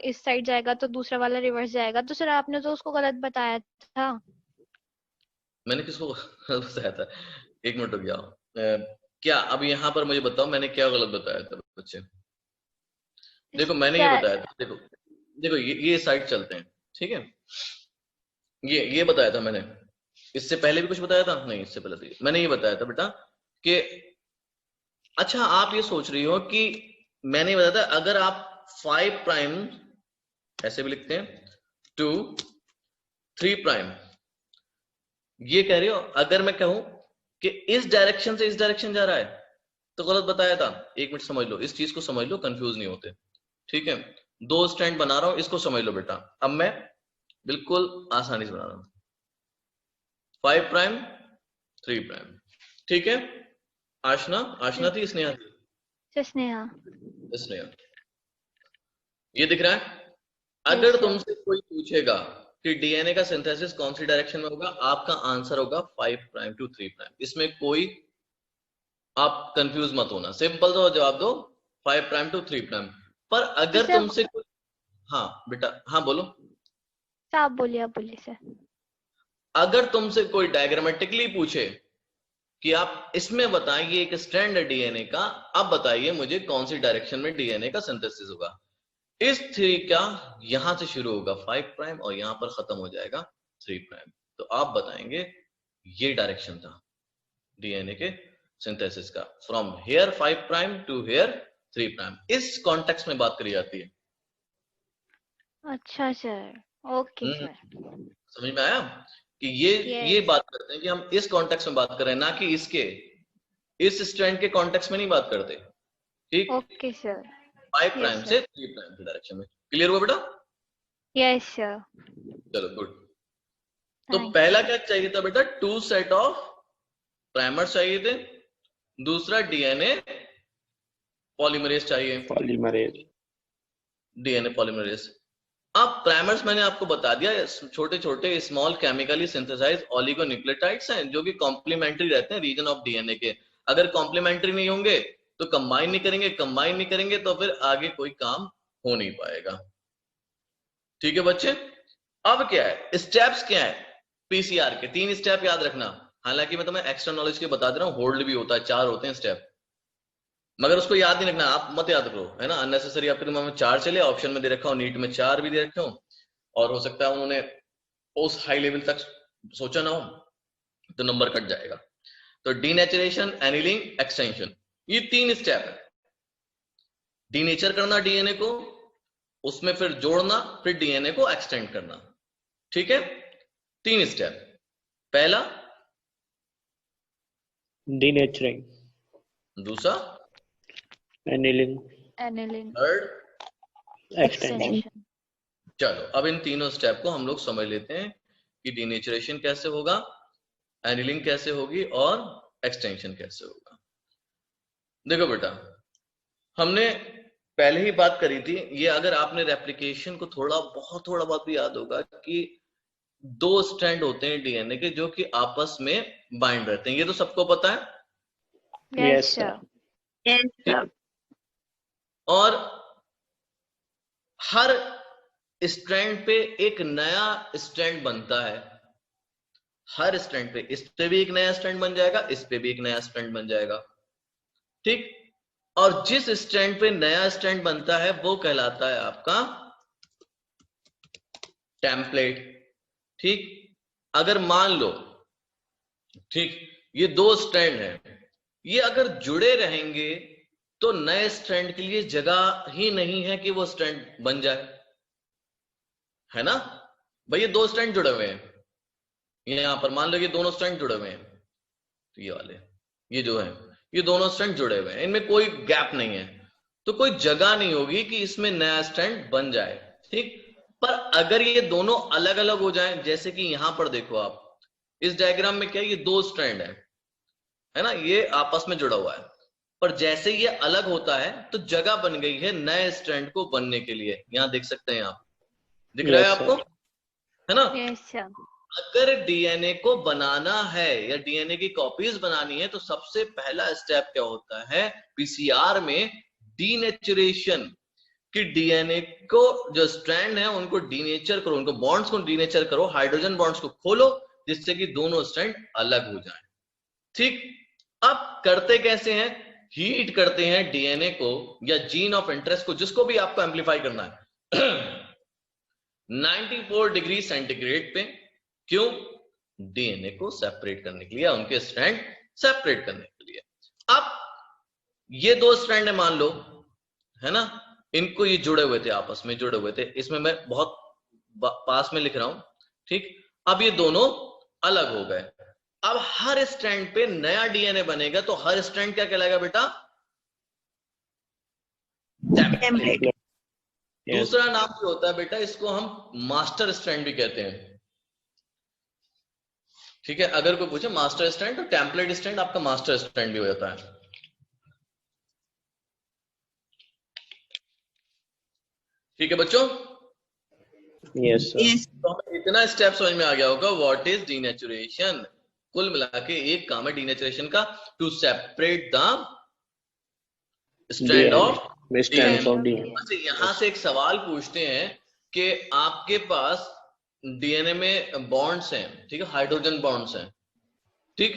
इस साइड जाएगा तो दूसरा वाला रिवर्स जाएगा, तो सर आपने तो उसको गलत बताया था। मैंने किसको बताया था, एक मिनट रुक जाओ, क्या अब यहाँ पर मुझे बताओ मैंने क्या गलत बताया था बच्चे? देखो मैंने ये बताया था, देखो देखो ये साइड चलते हैं, ठीक है, ये बताया था मैंने। इससे पहले भी कुछ बताया था? नहीं, इससे पहले तो मैंने ये बताया था बेटा कि अच्छा आप ये सोच रही हो कि मैंने बताया था अगर आप 5 प्राइम ऐसे भी लिखते हैं टू 3 प्राइम, ये कह रही हो अगर मैं कहूं कि इस डायरेक्शन से इस डायरेक्शन जा रहा है तो गलत बताया था। एक मिनट समझ लो, इस चीज को समझ लो, कंफ्यूज नहीं होते, ठीक है। 2 स्टैंड बना रहा हूं, इसको समझ लो बेटा। अब मैं बिल्कुल आसानी से बना रहा हूं, 5 प्राइम 3 प्राइम, ठीक है। आशना थी, स्नेहा थी, स्नेहा। ये दिख रहा है? अगर तुमसे कोई पूछेगा कि डीएनए का सिंथेसिस कौन सी डायरेक्शन में होगा, आपका आंसर होगा 5 प्राइम टू 3 प्राइम। इसमें कोई आप कंफ्यूज मत होना, सिंपल तो जवाब दो 5 प्राइम टू 3 प्राइम। पर अगर तुमसे कोई, हाँ बेटा, हाँ बोलो। आप बोलिए सर। अगर तुमसे कोई डायग्रामेटिकली पूछे कि आप इसमें बताइए एक स्ट्रैंड है डीएनए का, अब बताइए मुझे कौन सी डायरेक्शन में डीएनए का सिंथेसिस होगा। इस 3 का यहां से शुरू होगा 5 प्राइम और यहां पर खत्म हो जाएगा 3 प्राइम, तो आप बताएंगे ये डायरेक्शन था डीएनए के सिंथेसिस का, from here 5 prime to here 3 prime. इस कॉन्टेक्स्ट में बात करी जाती है। अच्छा सर, ओके सर, समझ में आया कि ये बात करते हैं कि हम इस कॉन्टेक्स्ट में बात कर रहे हैं, ना कि इसके इस स्ट्रैंड के कॉन्टेक्स्ट में नहीं बात करते, ठीक। Okay sir. 5 प्राइम से 3 प्राइम की डायरेक्शन में। क्लियर हुआ बेटा? Yes sir. चलो गुड। तो पहला क्या चाहिए था बेटा? 2 सेट ऑफ प्राइमर्स चाहिए थे, दूसरा डीएनए पॉलीमरेज चाहिए, डीएनए पॉलीमरेज। अब प्राइमर्स मैंने आपको बता दिया, छोटे छोटे स्मॉल केमिकली सिंथेसाइज ओलिगोन्यूक्लियोटाइड्स हैं जो कि कॉम्प्लीमेंट्री रहते हैं रीजन ऑफ डीएनए के। अगर कॉम्प्लीमेंट्री नहीं होंगे तो कंबाइन नहीं करेंगे तो फिर आगे कोई काम हो नहीं पाएगा, ठीक है बच्चे। अब क्या है, स्टेप्स क्या है पीसीआर के? 3 स्टेप याद रखना, हालांकि मैं तुम्हें एक्स्ट्रा नॉलेज के बता दे रहा हूँ, होल्ड भी होता है, 4 होते हैं स्टेप, मगर उसको याद नहीं रखना, आप मत याद करो, है ना, अननेसेसरी आपके दिमाग में 4 चले, ऑप्शन में दे रखा हूं, नीट में 4 भी दे रखे हो, और हो सकता है उन्होंने उस हाई लेवल तक सोचा ना हो तो नंबर कट जाएगा। तो डीनेचुरेशन, एनिलिंग, एक्सटेंशन, ये 3 स्टेप है। डीनेचर करना डीएनए को, उसमें फिर जोड़ना, फिर डीएनए को एक्सटेंड करना, ठीक है। 3 स्टेप। पहला डीनेचरिंग, दूसरा एनिलिंग, थर्ड एक्सटेंशन। चलो अब इन तीनों स्टेप को हम लोग समझ लेते हैं कि डीनेचुरेशन कैसे होगा, एनिलिंग कैसे होगी और एक्सटेंशन कैसे होगा। देखो बेटा, हमने पहले ही बात करी थी, ये अगर आपने रेप्लिकेशन को थोड़ा बहुत भी याद होगा कि 2 स्ट्रैंड होते हैं डीएनए के जो कि आपस में बाइंड रहते हैं, ये तो सबको पता है। Yes sir. और हर स्ट्रैंड पे एक नया स्ट्रैंड बनता है, हर स्ट्रैंड पे, इस पे भी एक नया स्ट्रैंड बन जाएगा, इस पे भी एक नया स्ट्रैंड बन जाएगा, ठीक। और जिस स्ट्रैंड पे नया स्ट्रैंड बनता है वो कहलाता है आपका टेम्पलेट, ठीक। अगर मान लो, ठीक, ये 2 स्ट्रैंड हैं, ये अगर जुड़े रहेंगे तो नए स्ट्रैंड के लिए जगह ही नहीं है कि वो स्ट्रैंड बन जाए, है ना भाई। ये 2 स्ट्रैंड जुड़े हुए हैं, यहां पर मान लो ये दोनों स्ट्रैंड जुड़े हुए हैं, तो ये वाले, ये जो है, ये दोनों स्ट्रैंड जुड़े हुए हैं, इनमें कोई गैप नहीं है, तो कोई जगह नहीं होगी कि इसमें नया स्ट्रैंड बन जाए, ठीक। पर अगर ये दोनों अलग अलग हो जाएं, जैसे कि यहां पर देखो आप, इस डायग्राम में क्या है, ये 2 स्ट्रैंड है ना, ये आपस में जुड़ा हुआ है, पर जैसे ये अलग होता है तो जगह बन गई है नए स्ट्रैंड को बनने के लिए। यहां देख सकते हैं आप, दिख रहा है आपको, है ना। अगर डीएनए को बनाना है या डीएनए की कॉपीज बनानी है तो सबसे पहला स्टेप क्या होता है पीसीआर में? डीनेचुरेशन, कि डीएनए को जो स्ट्रैंड है उनको डीनेचर करो, उनको बॉन्ड्स को डीनेचर करो, हाइड्रोजन बॉन्ड्स को खोलो जिससे कि दोनों स्ट्रैंड अलग हो जाएं, ठीक। अब करते कैसे हैं, हीट करते हैं डीएनए को या जीन ऑफ इंटरेस्ट को, जिसको भी आपको एम्पलीफाई करना है 94 डिग्री सेंटीग्रेड पे। क्यों? डीएनए को सेपरेट करने के लिए, उनके स्ट्रैंड सेपरेट करने के लिए। अब ये दो स्ट्रैंड है मान लो, है ना, इनको ये जुड़े हुए थे, आपस में जुड़े हुए थे, इसमें मैं बहुत पास में लिख रहा हूं, ठीक। अब ये दोनों अलग हो गए। अब हर स्ट्रैंड पे नया डीएनए बनेगा, तो हर स्ट्रैंड क्या कहलाएगा बेटा? टेम्पलेट। दूसरा नाम भी होता है बेटा, इसको हम मास्टर स्ट्रैंड भी कहते हैं, ठीक है। अगर कोई पूछे मास्टर स्ट्रैंड, तो टेम्पलेट स्ट्रैंड आपका मास्टर स्ट्रैंड भी हो जाता है। ठीक है बच्चों? Yes sir. तो हमें इतना स्टेप समझ में आ गया होगा, व्हाट इज डीनेचुरेशन। कुल मिला के एक काम है डीनेचुरेशन का, to separate the strand of DNA. अच्छा, यहां से एक सवाल पूछते हैं कि आपके पास डीएनए में बॉन्ड्स हैं, ठीक है, हाइड्रोजन बॉन्ड्स हैं, ठीक।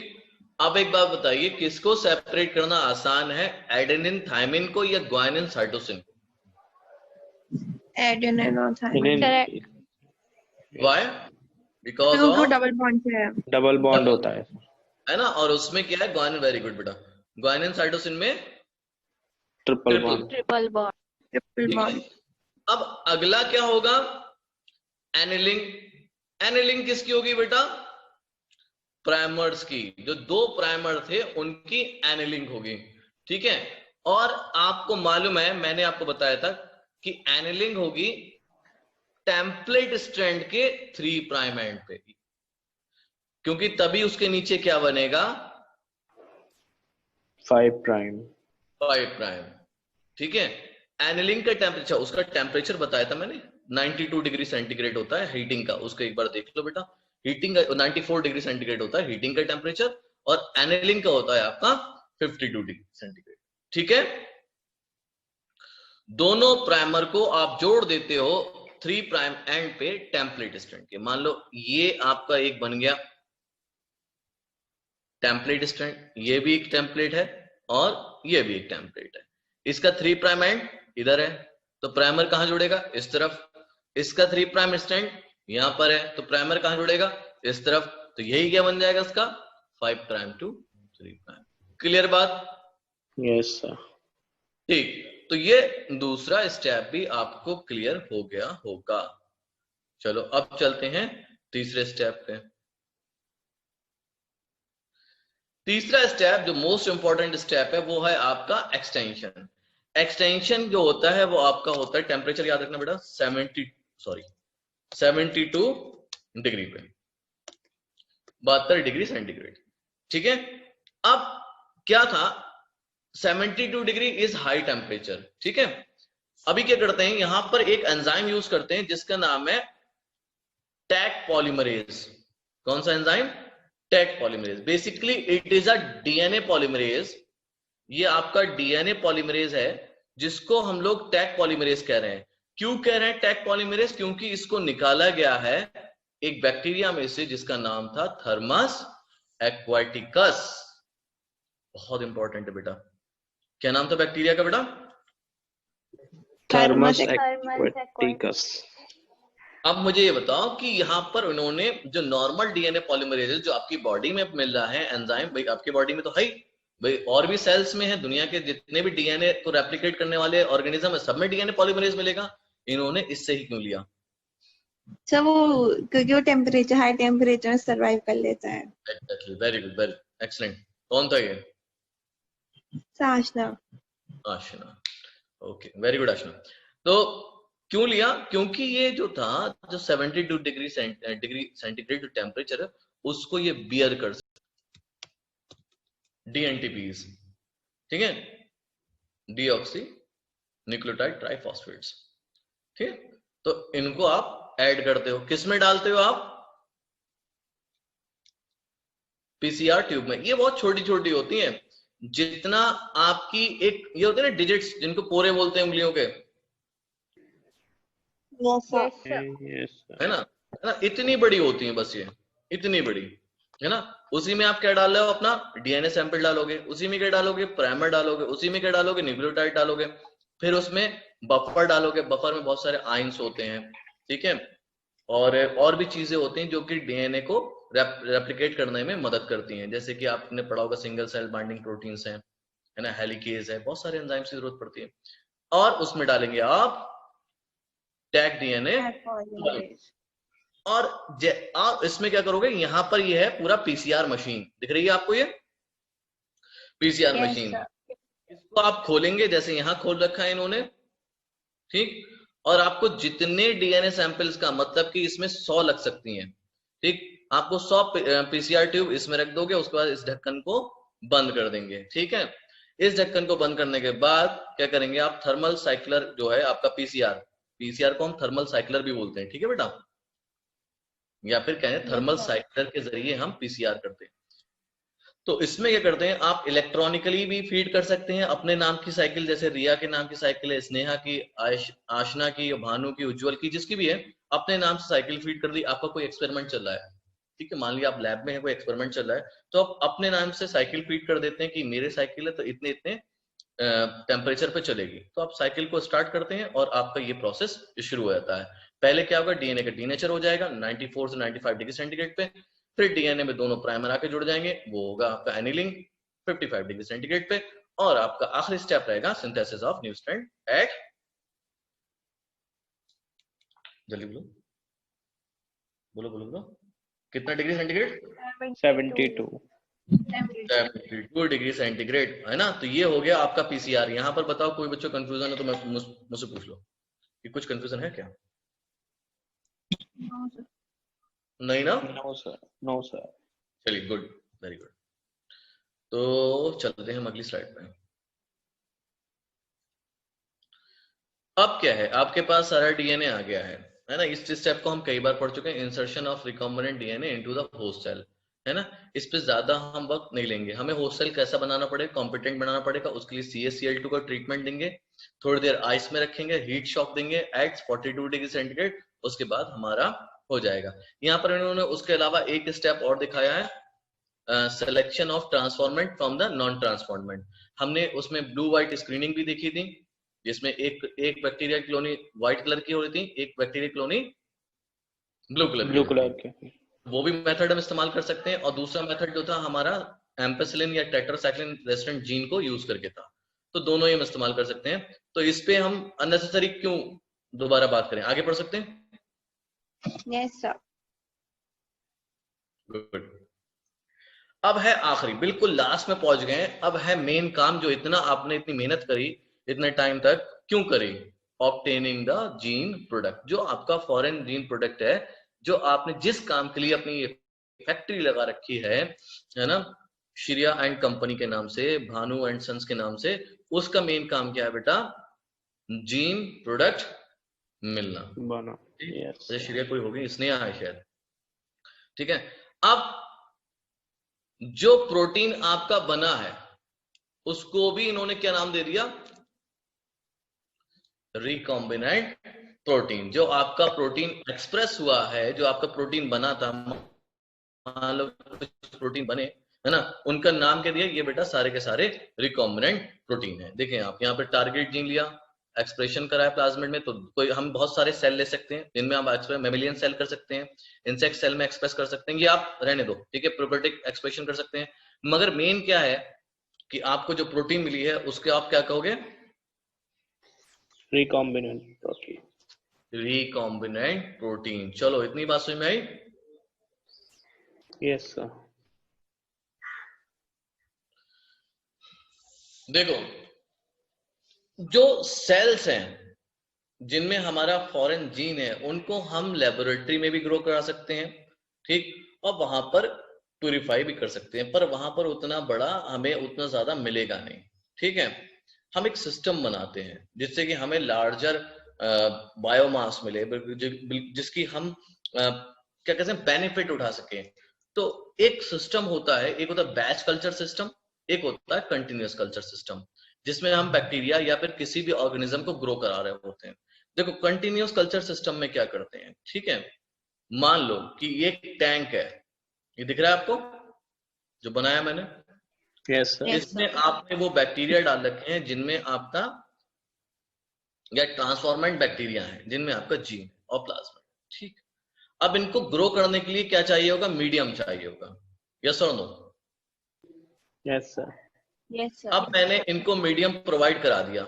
अब एक बात बताइए, किसको सेपरेट करना आसान है, एडेनिन थायमिन को या ग्वानिन साइटोसिन को? एडेनिन और thymine. Why? Because of double bond है, डबल बॉन्ड होता है ना। और उसमें क्या है, ग्वानिन, वेरी गुड बेटा, ग्वानिन साइटोसिन में ट्रिपल बॉन्ड। Triple bond. अब अगला क्या होगा, एनिलिंग। एनिलिंग किसकी होगी बेटा? प्राइमर्स की, जो दो प्राइमर थे उनकी एनिलिंग होगी, ठीक है। और आपको मालूम है, मैंने आपको बताया था कि एनिलिंग होगी टेम्पलेट स्ट्रैंड के 3 प्राइम एंड पे, क्योंकि तभी उसके नीचे क्या बनेगा, 5 प्राइम। ठीक है। एनिलिंग का टेम्परेचर, उसका टेम्परेचर बताया था मैंने, 92 डिग्री सेंटीग्रेड होता है हीटिंग का, उसको एक बार देख लो बेटा। हीटिंग का 94 डिग्री सेंटीग्रेड होता है हीटिंग का टेम्परेचर, और एनिलिंग का होता है आपका 52 डिग्री सेंटीग्रेड, ठीक है। दोनों प्राइमर को आप जोड़ देते हो 3 प्राइम एंड पे टेम्पलेट स्ट्रैंड के। मान लो ये आपका एक बन गया टेम्पलेट स्ट्रैंड, ये भी एक टेम्पलेट है और ये भी एक टेम्पलेट है। इसका 3 प्राइम एंड इधर है, तो प्राइमर कहां जुड़ेगा? इस तरफ। इसका 3 प्राइम स्ट्रैंड यहां पर है, तो प्राइमर कहां जुड़ेगा? इस तरफ। तो यही क्या बन जाएगा इसका? 5 प्राइम टू 3 प्राइम। क्लियर बात? Yes sir. ठीक, तो ये दूसरा स्टेप भी आपको क्लियर हो गया होगा। चलो अब चलते हैं तीसरे स्टेप पे। तीसरा स्टेप जो मोस्ट इंपॉर्टेंट स्टेप है वो है आपका एक्सटेंशन। एक्सटेंशन जो होता है वो आपका होता है, टेम्परेचर याद रखना बेटा, 72 डिग्री पे, 72 डिग्री सेंटीग्रेड, ठीक है। अब क्या था, 72 डिग्री इज हाई टेम्परेचर, ठीक है। अभी क्या करते हैं, यहां पर एक एंजाइम यूज करते हैं जिसका नाम है टैक पॉलीमरेज। कौन सा enzyme? Taq polymerase. Basically it is a DNA polymerase. ये आपका डीएनए पॉलीमरेज है जिसको हम लोग टैक पॉलीमरेज कह रहे हैं। क्यों कह रहे हैं टैक पॉलीमरेज? क्योंकि इसको निकाला गया है एक बैक्टीरिया में से जिसका नाम था थर्मस एक्वाटिकस। बहुत इंपॉर्टेंट है बेटा, क्या नाम था बैक्टीरिया का बेटा? Thermos aquaticus. अब मुझे ये बताओ कि यहाँ पर उन्होंने जो नॉर्मल डीएनए पॉलीमरेज जो आपकी बॉडी में मिल रहा है एंजाइम, भाई आपकी बॉडी में तो है भाई, और भी सेल्स में है, दुनिया के जितने भी डीएनए को रेप्लिकेट करने वाले ऑर्गेनिज्म है सब में डीएनए पॉलीमरेज मिलेगा। इन्होंने इससे ही क्यों लिया? सर वो क्योंकि वो टेम्परेचर, हाई टेम्परेचर में सर्वाइव कर लेता है। Exactly, very good, very excellent. कौन था ये? आशना। आशना, ओके, वेरी गुड आशना। तो क्यों लिया? क्योंकि ये जो था, जो 72 डिग्री सेंटीग्रेड जो टेम्परेचर है उसको ये बियर कर सकते, डीएनटीपीज, ठीक है, डीऑक्सी न्यूक्लियोटाइड ट्राइफॉस्फेट्स, ठीक है। तो इनको आप ऐड करते हो, किस में डालते हो आप? पीसीआर ट्यूब में। ये बहुत छोटी छोटी होती हैं, जितना आपकी एक ये होते हैं ना डिजिट्स, जिनको पोरे बोलते हैं उंगलियों के, है ना, इतनी बड़ी होती है बस, ये इतनी बड़ी है ना, उसी में आप क्या डाल रहे हो, अपना डीएनए सैंपल डालोगे, उसी में क्या डालोगे, प्राइमर डालोगे, उसी में क्या डालोगे, न्यूक्लियोटाइड डालोगे, फिर उसमें बफर डालोगे, बफर में बहुत सारे आयंस होते हैं, ठीक है, और भी चीजें होती हैं जो कि डीएनए को रेप्लिकेट करने में मदद करती हैं, जैसे कि आपने पढ़ा होगा सिंगल सेल बाइंडिंग प्रोटीन्स हैं, है ना, हेलिकेज है, बहुत सारे एंजाइम्स की जरूरत पड़ती है। और उसमें डालेंगे आप टैग डीएनए, और आप इसमें क्या करोगे, यहां पर ये है पूरा पीसीआर मशीन, दिख रही है आपको ये पीसीआर मशीन, इसको आप खोलेंगे, जैसे यहां खोल रखा है इन्होंने, ठीक, और आपको जितने डीएनए सैंपल्स का मतलब कि इसमें 100 लग सकती हैं, ठीक, आपको 100 पीसीआर ट्यूब इसमें रख दोगे, उसके बाद इस ढक्कन को बंद कर देंगे, ठीक है। इस ढक्कन को बंद करने के बाद क्या करेंगे आप, थर्मल साइक्लर जो है आपका पीसीआर को हम थर्मल साइक्लर भी बोलते हैं, ठीक है बेटा, या फिर कहें थर्मल साइक्लर के जरिए हम पीसीआर करते हैं। तो इसमें क्या करते हैं, आप इलेक्ट्रॉनिकली भी फीड कर सकते हैं अपने नाम की साइकिल, जैसे रिया के नाम की साइकिल है, स्नेहा की, आशना की, भानु की, उज्जवल की, जिसकी भी है, अपने नाम से साइकिल फीड कर दी। आपका कोई एक्सपेरिमेंट चल रहा है, ठीक है, मान लिया आप लैब में है, कोई एक्सपेरिमेंट चल रहा है, तो आप अपने नाम से साइकिल फीड कर देते हैं कि मेरे साइकिल है तो इतने इतने टेम्परेचर पे चलेगी, तो आप साइकिल को स्टार्ट करते हैं और आपका ये प्रोसेस शुरू हो जाता है। पहले क्या होगा, डीएनए का डीनेचर हो जाएगा 94 से 95 डिग्री सेंटीग्रेड पे, फिर डीएनए में दोनों प्राइमर आके जुड़ जाएंगे, वो होगा आपका एनिलिंग 55 डिग्री सेंटीग्रेड पे, और आपका आखिरी स्टेप रहेगा synthesis of new strand at, जल्दी बोलो बोलो बोलो बोलो, कितना डिग्री सेंटीग्रेड, 72 72 डिग्री सेंटीग्रेड, है ना। तो ये हो गया आपका पीसीआर। यहाँ पर बताओ कोई बच्चों कंफ्यूजन है तो मैं मुझसे पूछ लो कि कुछ कंफ्यूजन है क्या? नहीं ना? No sir, no sir. चलिए, गुड, वेरी गुड। तो चलते हैं हम अगली स्लाइड पे। अब क्या है, आपके पास सारा डीएनए आ गया है ना। इस स्टेप को हम कई बार पढ़ चुके हैं, insertion of recombinant DNA into the host cell, है ना। इस पे ज्यादा हम वक्त नहीं लेंगे। हमें होस्ट सेल कैसा बनाना पड़ेगा, कॉम्पिटेंट बनाना पड़ेगा, उसके लिए CaCl2 का ट्रीटमेंट देंगे, थोड़ी देर आइस में रखेंगे, हीट शॉक देंगे एट 42 डिग्री सेंटीग्रेड, उसके बाद हमारा हो जाएगा। यहाँ पर इन्होंने उसके अलावा एक स्टेप और दिखाया है, selection of transformant from the non transformant. हमने उसमें ब्लू व्हाइट स्क्रीनिंग भी देखी थी, जिसमें एक बैक्टीरिया कॉलोनी व्हाइट कलर की हो रही थी, एक बैक्टीरिया कॉलोनी ब्लू कलर की, वो भी मेथड हम इस्तेमाल कर सकते हैं। और दूसरा मेथड जो था हमारा एम्पेसिलिन या टेट्रासाइक्लिन रेजिस्टेंट जीन को यूज करके था, तो दोनों ही हम इस्तेमाल कर सकते हैं। तो इस पे हम अननेसेसरी क्यों दोबारा बात करें, आगे बढ़ सकते हैं। Yes sir. गुड। अब है आखिरी, बिल्कुल लास्ट में पहुंच गए। अब है मेन काम, जो इतना आपने इतनी मेहनत करी इतने टाइम तक क्यों करी, ऑब्टेनिंग द जीन प्रोडक्ट। जो आपका फॉरेन जीन प्रोडक्ट है, जो आपने जिस काम के लिए अपनी फैक्ट्री लगा रखी है ना, श्रिया एंड कंपनी के नाम से, भानु एंड सन्स के नाम से, उसका मेन काम क्या है बेटा, जीन प्रोडक्ट मिलना बना। yes. श्रिया कोई होगी, स्नेहा है शायद, ठीक है। अब जो प्रोटीन आपका बना है उसको भी इन्होंने क्या नाम दे दिया, रिकॉम्बिनेंट प्रोटीन। जो आपका प्रोटीन एक्सप्रेस हुआ है, जो आपका प्रोटीन बना था, मान लो कुछ प्रोटीन बने, है ना, उनका नाम क्या दिया, ये बेटा सारे के सारे रिकॉम्बिनेंट प्रोटीन है। देखें आप यहाँ पे टारगेट जीन लिया, एक्सप्रेशन करा है प्लाज्मिड में, तो कोई हम बहुत सारे सेल ले सकते हैं, जिनमें आप मेमिलियन सेल कर सकते हैं, इंसेक्ट सेल में एक्सप्रेस कर सकते हैं, ये आप रहने दो, ठीक है, प्रोकैरियोटिक एक्सप्रेशन कर सकते हैं। मगर मेन क्या है कि आपको जो प्रोटीन मिली है उसके आप क्या कहोगे, रिकॉम्बिनेंट प्रोटीन, रिकॉम्बिनेंट प्रोटीन। चलो, इतनी बात समझ में आई? Yes sir. देखो, जो सेल्स हैं जिनमें हमारा फॉरेन जीन है, उनको हम लेबोरेटरी में भी ग्रो करा सकते हैं, ठीक, और वहां पर प्यूरिफाई भी कर सकते हैं, पर वहां पर उतना बड़ा हमें उतना ज्यादा मिलेगा नहीं, ठीक है। हम एक सिस्टम बनाते हैं जिससे कि हमें लार्जर बायोमास मिले, जिसकी हम क्या कहते हैं, बेनिफिट उठा सके। तो एक सिस्टम होता है, एक होता है बैच कल्चर सिस्टम, एक होता है कंटिन्यूअस कल्चर सिस्टम, जिसमें हम बैक्टीरिया या फिर किसी भी ऑर्गेनिज्म को ग्रो करा रहे होते हैं। देखो, कंटिन्यूअस कल्चर सिस्टम में क्या करते हैं, ठीक है, मान लो कि ये टैंक है, ये दिख रहा है आपको, जो बनाया मैंने, यस सर, इसमें आपने वो बैक्टीरिया डाल रखे हैं जिनमें आपका, या ट्रांसफॉर्मेंट बैक्टीरिया है जिनमें आपका जीन और प्लाज्मा, ठीक। अब इनको ग्रो करने के लिए क्या चाहिए होगा? मीडियम चाहिए होगा, यस और no? Yes sir, yes sir. अब मैंने इनको मीडियम प्रोवाइड करा दिया,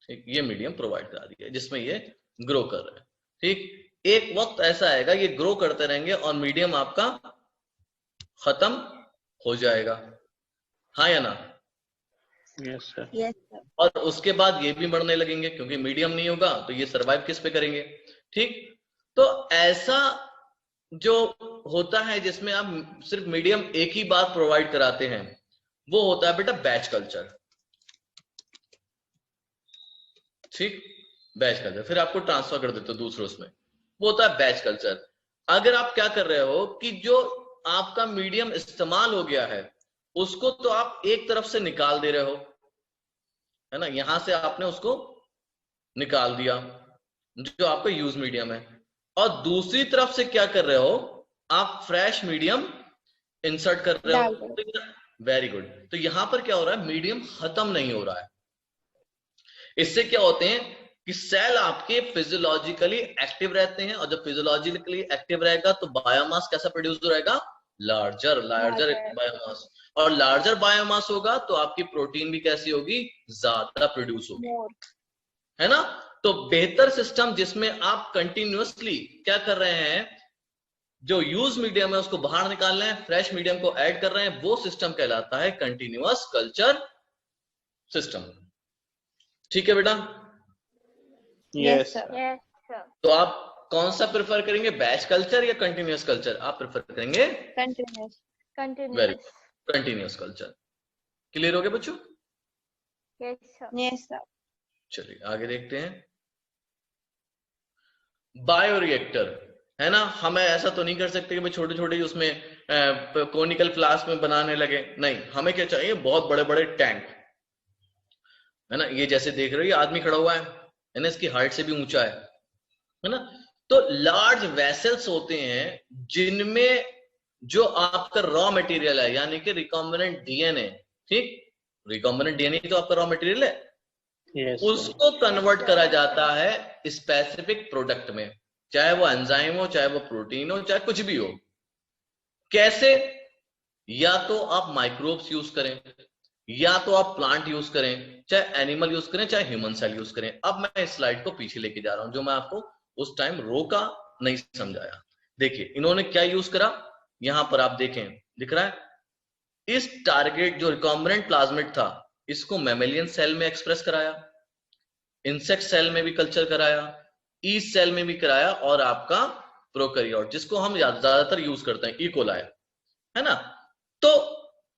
ठीक, ये मीडियम प्रोवाइड करा दिया जिसमें ये ग्रो कर रहे हैं, ठीक। एक वक्त ऐसा आएगा ये ग्रो करते रहेंगे और मीडियम आपका खत्म हो जाएगा, हाँ या ना? Yes sir, yes sir. और उसके बाद ये भी मरने लगेंगे क्योंकि मीडियम नहीं होगा तो ये सरवाइव किस पे करेंगे, ठीक। तो ऐसा जो होता है जिसमें आप सिर्फ मीडियम एक ही बार प्रोवाइड कराते हैं, वो होता है बेटा बैच कल्चर, ठीक। बैच कल्चर, फिर आपको ट्रांसफर कर देते हो दूसरे उसमें, वो होता है बैच कल्चर। अगर आप क्या कर रहे हो कि जो आपका मीडियम इस्तेमाल हो गया है उसको तो आप एक तरफ से निकाल दे रहे हो, है ना, यहां से आपने उसको निकाल दिया जो आपका यूज मीडियम है, और दूसरी तरफ से क्या कर रहे हो? आप फ्रेश मीडियम इंसर्ट कर रहे डाल हो। दो। तो वेरी गुड। तो यहां पर क्या हो रहा है? मीडियम खत्म नहीं हो रहा है। इससे क्या होते हैं कि सेल आपके फिजियोलॉजिकली एक्टिव रहते हैं, और जब फिजियोलॉजिकली एक्टिव रहेगा तो बायोमास कैसा प्रोड्यूस हो रहेगा? लार्जर लार्जर बायोमास, और लार्जर बायोमास होगा तो आपकी प्रोटीन भी कैसी होगी? ज्यादा प्रोड्यूस होगी, है ना। तो बेहतर सिस्टम जिसमें आप कंटिन्यूअसली क्या कर रहे हैं, जो यूज मीडियम है उसको बाहर निकाल रहे हैं, फ्रेश मीडियम को ऐड कर रहे हैं, वो सिस्टम कहलाता है कंटिन्यूअस कल्चर सिस्टम, ठीक है बेटा? Yes sir. Yes sir. तो आप कौन सा प्रेफर करेंगे, बैच कल्चर या कंटिन्यूअस कल्चर? आप प्रेफर करेंगे continuous. Very continuous. Continuous culture. Clear हो गया बच्चों? Yes sir. Yes sir. चलिए आगे देखते हैं। बायोरिएक्टर, है ना, हमें ऐसा तो नहीं कर सकते कि भाई छोटे छोटे उसमें कोनिकल फ्लास्क में बनाने लगे, नहीं, हमें क्या चाहिए? बहुत बड़े बड़े टैंक, है ना। ये जैसे देख रहे हो ये आदमी खड़ा हुआ है ना, इसकी हाइट से भी ऊंचा है ना। तो लार्ज वेसल्स होते हैं जिनमें जो आपका रॉ मटेरियल है, यानी कि रिकॉम्बिनेंट डीएनए, ठीक, रिकॉम्बिनेंट डीएनए तो आपका रॉ मटेरियल है, यस उसको कन्वर्ट करा जाता है स्पेसिफिक प्रोडक्ट में, चाहे वो एंजाइम हो, चाहे वो प्रोटीन हो, चाहे कुछ भी हो। कैसे? या तो आप माइक्रोब्स यूज करें, या तो आप प्लांट यूज करें, चाहे एनिमल यूज करें, चाहे ह्यूमन सेल यूज करें। अब मैं इस स्लाइड को पीछे लेके जा रहा हूं, जो मैं आपको उस टाइम रोका नहीं समझाया। देखिए इन्होंने क्या यूज करा, यहां पर आप देखें दिख रहा है, इस टारगेट जो रिकॉम्बिनेंट प्लाज्मिड था इसको मैमेलियन सेल में एक्सप्रेस कराया, इंसेक्ट सेल में भी कल्चर कराया, ईस्ट सेल में भी कराया, और आपका प्रोकैरियोट जिसको हम ज्यादातर यूज करते हैं, इकोलाई, है ना। तो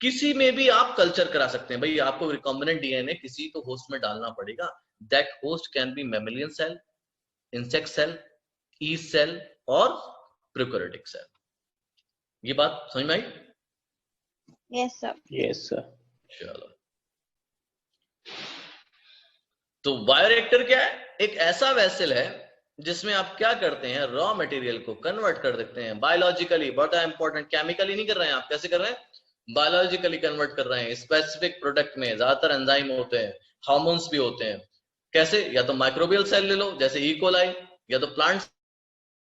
किसी में भी आप कल्चर करा सकते हैं। भाई आपको रिकॉम्बिनेंट डीएनए किसी तो होस्ट में डालना पड़ेगा, that host can be mammalian cell, insect cell, yeast cell और प्रोकैरियोटिक सेल। ये बात समझ में आई? Yes sir. यस सर, चलो, तो बायोरिएक्टर क्या है? एक ऐसा वेसल है जिसमें आप क्या करते हैं, रॉ मटेरियल को कन्वर्ट कर देते हैं बायोलॉजिकली, बड़ा इंपॉर्टेंट, केमिकली नहीं कर रहे हैं आप, कैसे कर रहे हैं? बायोलॉजिकली कन्वर्ट कर रहे हैं स्पेसिफिक प्रोडक्ट में। ज्यादातर एंजाइम होते हैं, हार्मोन्स भी होते हैं। कैसे? या तो माइक्रोबियल सेल ले लो जैसे इकोलाई, या तो प्लांट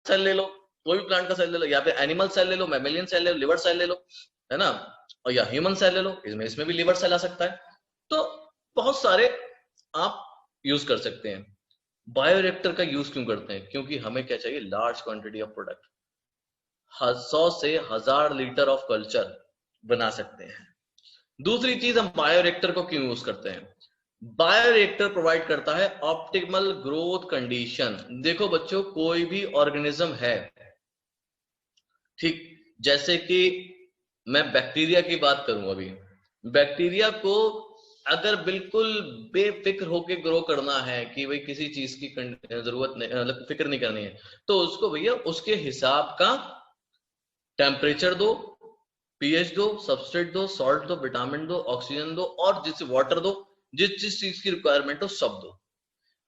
सेल ले लो, कोई भी प्लांट का सेल ले लो, या फिर एनिमल सेल ले लो, मैमेलियन सेल ले लो, लिवर सेल ले लो, है ना, और या ह्यूमन सेल ले लो, इसमें भी लिवर सेल आ सकता है। तो बहुत सारे आप यूज कर सकते हैं। बायोरिएक्टर का यूज क्यों करते हैं? क्योंकि हमें क्या चाहिए? लार्ज क्वांटिटी ऑफ प्रोडक्ट, 100 से 1000 लीटर ऑफ कल्चर बना सकते हैं। दूसरी चीज, हम बायोरिएक्टर को क्यों यूज करते हैं? बायोरिएक्टर प्रोवाइड करता है ऑप्टिमल ग्रोथ कंडीशन। देखो बच्चों, कोई भी ऑर्गेनिज्म है, ठीक, जैसे कि मैं बैक्टीरिया की बात करूं, अभी बैक्टीरिया को अगर बिल्कुल बेफिक्र होके ग्रो करना है कि भाई किसी चीज की जरूरत नहीं, मतलब फिक्र नहीं करनी है, तो उसको भैया उसके हिसाब का टेम्परेचर दो, पीएच दो, सबस्ट्रेट दो, सॉल्ट दो, विटामिन दो, ऑक्सीजन दो, और जिस वाटर दो, जिस चीज की रिक्वायरमेंट हो सब दो।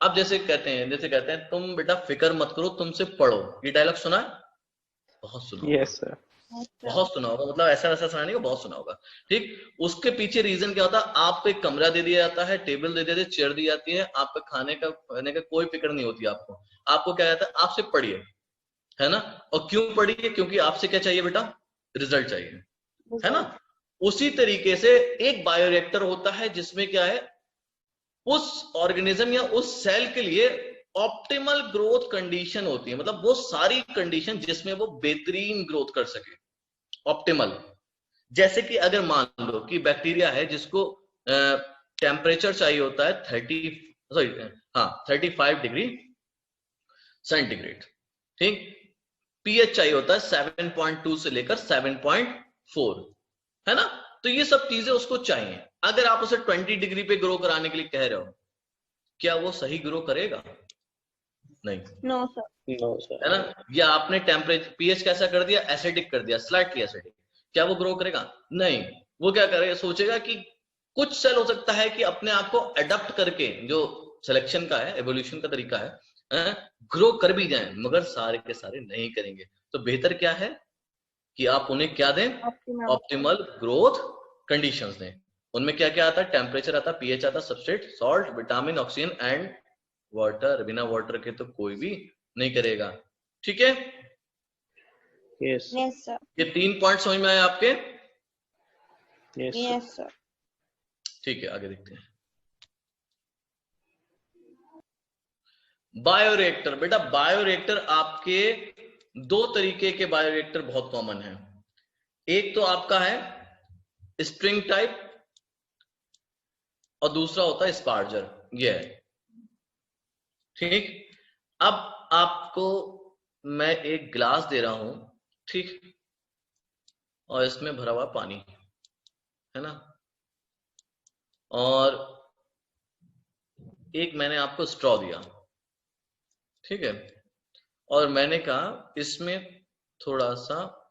अब जैसे कहते हैं तुम बेटा फिक्र मत करो, तुमसे पढ़ो, ये डायलॉग सुना है? बहुत सुना। यस सर, बहुत सुना होगा, मतलब ऐसा वैसा सुना नहीं, बहुत सुना होगा। ठीक, उसके पीछे रीजन क्या होता है, आपको एक कमरा दे दिया जाता है, टेबल दे देते हैं, चेयर दी जाती है, आपका खाने का कोई फिक्र नहीं होती आपको क्या कहता है, आपसे पढ़िए, है ना। और क्यों पढ़िए, क्योंकि आपसे क्या चाहिए बेटा, रिजल्ट चाहिए, है ना। उसी तरीके से एक बायोरिएक्टर होता है जिसमें क्या है, उस ऑर्गेनिज्म या उस सेल के लिए ऑप्टिमल ग्रोथ कंडीशन होती है, मतलब वो सारी कंडीशन जिसमें वो बेहतरीन ग्रोथ कर सके, ऑप्टिमल। जैसे कि अगर मान लो कि बैक्टीरिया है जिसको टेम्परेचर चाहिए होता है 35 डिग्री सेंटीग्रेड, ठीक, पीएच चाहिए होता है 7.2 से लेकर 7.4, है ना। तो ये सब चीजें उसको चाहिए। अगर आप उसे 20 डिग्री पे ग्रो कराने के लिए कह रहे हो, क्या वो सही ग्रो करेगा? नहीं, नो सर, नो सर। है ना। या आपने टेम्परेचर पीएच कैसा कर दिया, एसिडिक कर दिया, स्लाइटली एसिडिक, क्या वो ग्रो करेगा? नहीं। वो क्या करेगा, सोचेगा कि कुछ सेल हो सकता है कि अपने आप को अडॉप्ट करके, जो सिलेक्शन का है, एवोल्यूशन का तरीका है, ग्रो कर भी जाएं, मगर सारे के सारे नहीं करेंगे। तो बेहतर क्या है कि आप उन्हें क्या दें, ऑप्टिमल ग्रोथ कंडीशंस दें। उनमें क्या क्या आता है, टेम्परेचर आता है, पीएच आता है, substrate, salt, vitamin, oxygen and water. बिना वाटर के तो कोई भी नहीं करेगा, ठीक है। यस यस सर, ये 3 पॉइंट समझ में आए आपके? Yes yes sir. ठीक है, आगे देखते हैं। बायोरिएक्टर, बेटा बायोरिएक्टर आपके दो तरीके के बायोरिएक्टर बहुत कॉमन है। एक तो आपका है स्ट्रिंग टाइप और दूसरा होता है स्पार्जर, ये है, ठीक। अब आपको मैं एक ग्लास दे रहा हूं, ठीक, और इसमें भरा हुआ पानी, है ना, और एक मैंने आपको स्ट्रॉ दिया, ठीक है, और मैंने कहा इसमें थोड़ा सा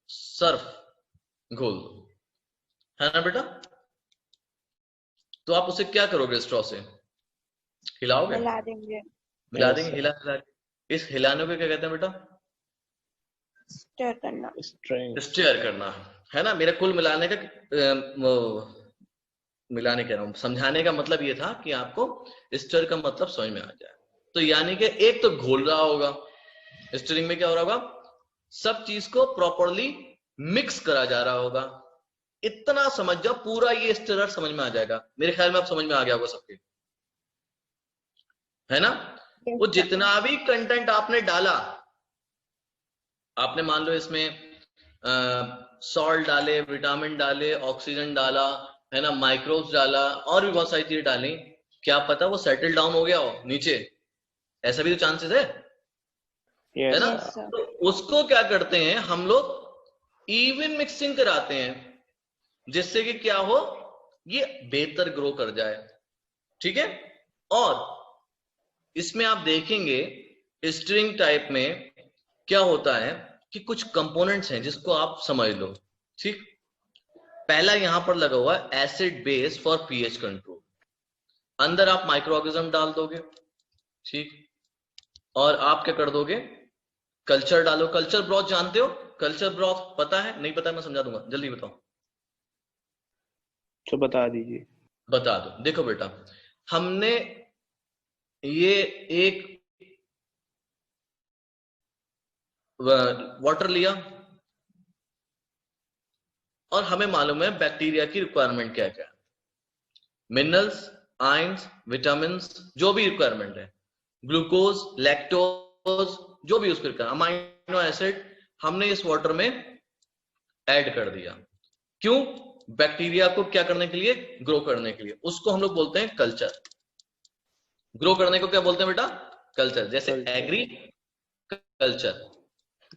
सर्फ घोल दो, है ना बेटा। तो आप उसे क्या करोगे, स्ट्रॉ से हिलाओगे, मिला देंगे, मिला Yes, देंगे, sir. हिला हिला के। इस हिलाने को क्या कहते हैं बेटा, स्टर करना। स्ट्रिंग। स्टेयर करना, है ना। मेरा कुल मिलाने का मिलाने कह रहा हूं, समझाने का मतलब ये था कि आपको स्टर का मतलब समझ में आ जाए। तो यानी कि एक तो घोल रहा होगा, स्टरिंग में क्या हो रहा होगा, सब चीज को प्रॉपरली मिक्स करा जा रहा होगा। इतना समझ जाओ, पूरा ये स्टिरर समझ में आ जाएगा। मेरे ख्याल में आप समझ में आ गया होगा सबके, है ना। Yes, वो sir. जितना भी कंटेंट आपने डाला, आपने मान लो इसमें सॉल्ट डाले, विटामिन डाले, ऑक्सीजन डाला, है ना, माइक्रोब्स डाला, और भी बहुत सारी चीजें डाली, क्या पता वो सेटल डाउन हो गया हो नीचे, ऐसा भी तो चांसेस है Yes, ना। Yes, sir. तो उसको क्या करते हैं हम लोग, इवन मिक्सिंग कराते हैं, जिससे कि क्या हो, ये बेहतर ग्रो कर जाए, ठीक है। और इसमें आप देखेंगे स्ट्रिंग टाइप में क्या होता है कि कुछ कंपोनेंट्स हैं जिसको आप समझ लो, ठीक। पहला यहां पर लगा हुआ है acid base for pH control, अंदर आप माइक्रो ऑर्गेनिज्म डाल दोगे, ठीक, और आप क्या कर दोगे, कल्चर डालो। कल्चर ब्रॉथ जानते हो, कल्चर ब्रॉथ पता है, नहीं पता मैं समझा दूंगा, जल्दी बताओ। तो बता दीजिए। बता दो। देखो बेटा, हमने ये एक वाटर लिया, और हमें मालूम है बैक्टीरिया की रिक्वायरमेंट क्या क्या, मिनरल्स, आयंस, विटामिन, जो भी रिक्वायरमेंट है, ग्लूकोज, लैक्टोज, जो भी उसको अमाइनो एसिड, हमने इस वाटर में ऐड कर दिया। क्यों? बैक्टीरिया को क्या करने के लिए, ग्रो करने के लिए। उसको हम लोग बोलते हैं कल्चर। ग्रो करने को क्या बोलते हैं बेटा, कल्चर। जैसे एग्री कल्चर,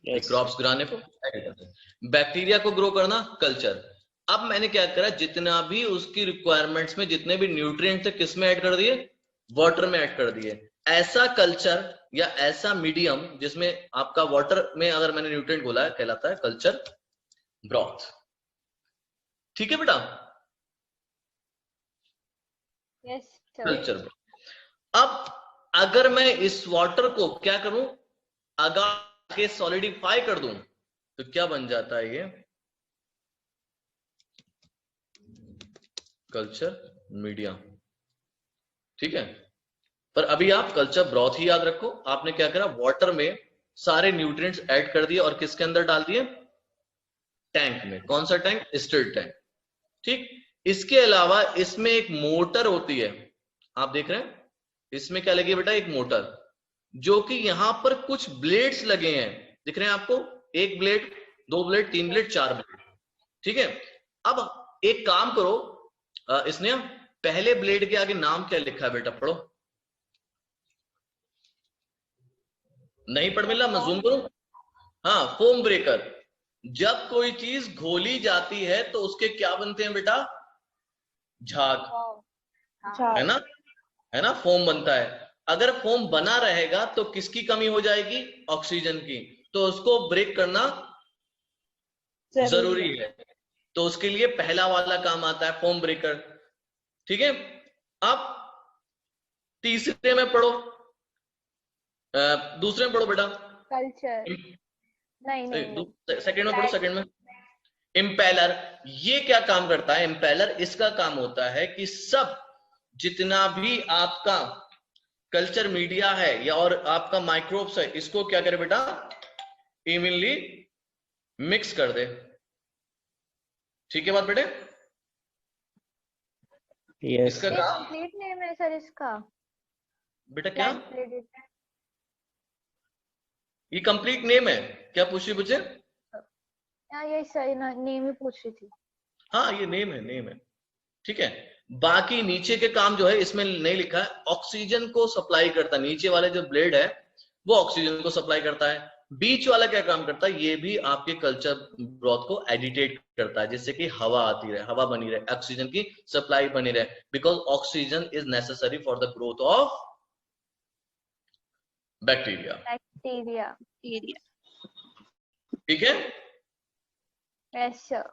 Yes. क्रॉप्स गिराने को एग्रीकल्चर, बैक्टीरिया को ग्रो करना कल्चर। अब मैंने क्या करा, जितना भी उसकी रिक्वायरमेंट्स में जितने भी न्यूट्रिएंट थे, किस में ऐड कर दिए, वाटर में ऐड कर दिए। ऐसा कल्चर या ऐसा मीडियम जिसमें आपका वाटर में अगर मैंने न्यूट्रिएंट बोला है, कहलाता है कल्चर ब्रॉथ, ठीक है बेटा। Yes sir. Culture broth. अब अगर मैं इस वाटर को क्या करूं, अगर के सॉलिडिफाई कर दूं, तो क्या बन जाता है ये कल्चर मीडिया। ठीक है, पर अभी आप कल्चर ब्रॉथ ही याद रखो। आपने क्या करा, वाटर में सारे न्यूट्रिएंट्स ऐड कर दिए और किसके अंदर डाल दिए, टैंक में। कौन सा टैंक, स्टिर्ड टैंक। ठीक, इसके अलावा इसमें एक मोटर होती है, आप देख रहे हैं इसमें क्या लगी है बेटा, एक मोटर, जो कि यहां पर कुछ ब्लेड्स लगे हैं, दिख रहे हैं आपको, एक ब्लेड, दो ब्लेड, तीन ब्लेड, चार ब्लेड। ठीक है, अब एक काम करो, इसने पहले ब्लेड के आगे नाम क्या लिखा है बेटा, पढ़ो। नहीं पढ़ मिला, मैं जूम करूं। हाँ, फोम ब्रेकर। जब कोई चीज घोली जाती है तो उसके क्या बनते हैं बेटा, झाग, है ना, है ना, फोम बनता है। अगर फोम बना रहेगा तो किसकी कमी हो जाएगी, ऑक्सीजन की, तो उसको ब्रेक करना जरूरी है। तो उसके लिए पहला वाला काम आता है फोम ब्रेकर। ठीक है, अब तीसरे में पढ़ो, दूसरे में पढ़ो बेटा, कल्चर, नहीं सेकंड में पढ़ो, सेकंड में इम्पेलर। ये क्या काम करता है इम्पेलर, इसका काम होता है कि सब जितना भी आपका कल्चर मीडिया है या और आपका माइक्रोब्स है, इसको क्या करे बेटा, इवनली मिक्स कर दे। ठीक है बात बेटे, यस इसका काम, कंप्लीट नेम है सर इसका, बेटा क्या, Plant ये कंप्लीट नेम है, क्या पूछ रही मुझे, हाँ ये सही नेम ही पूछ रही थी। हाँ ये नेम है, नेम है। ठीक है, बाकी नीचे के काम जो है इसमें नहीं लिखा है, ऑक्सीजन को सप्लाई करता है, नीचे वाले जो ब्लेड है वो ऑक्सीजन को सप्लाई करता है। बीच वाला क्या काम करता है, ये भी आपके कल्चर ब्रॉथ को एडिटेट करता है, जिससे कि हवा आती रहे, हवा बनी रहे, ऑक्सीजन की सप्लाई बनी रहे, because oxygen is necessary for the growth of bacteria. Bacteria, ठीक है, यस सर।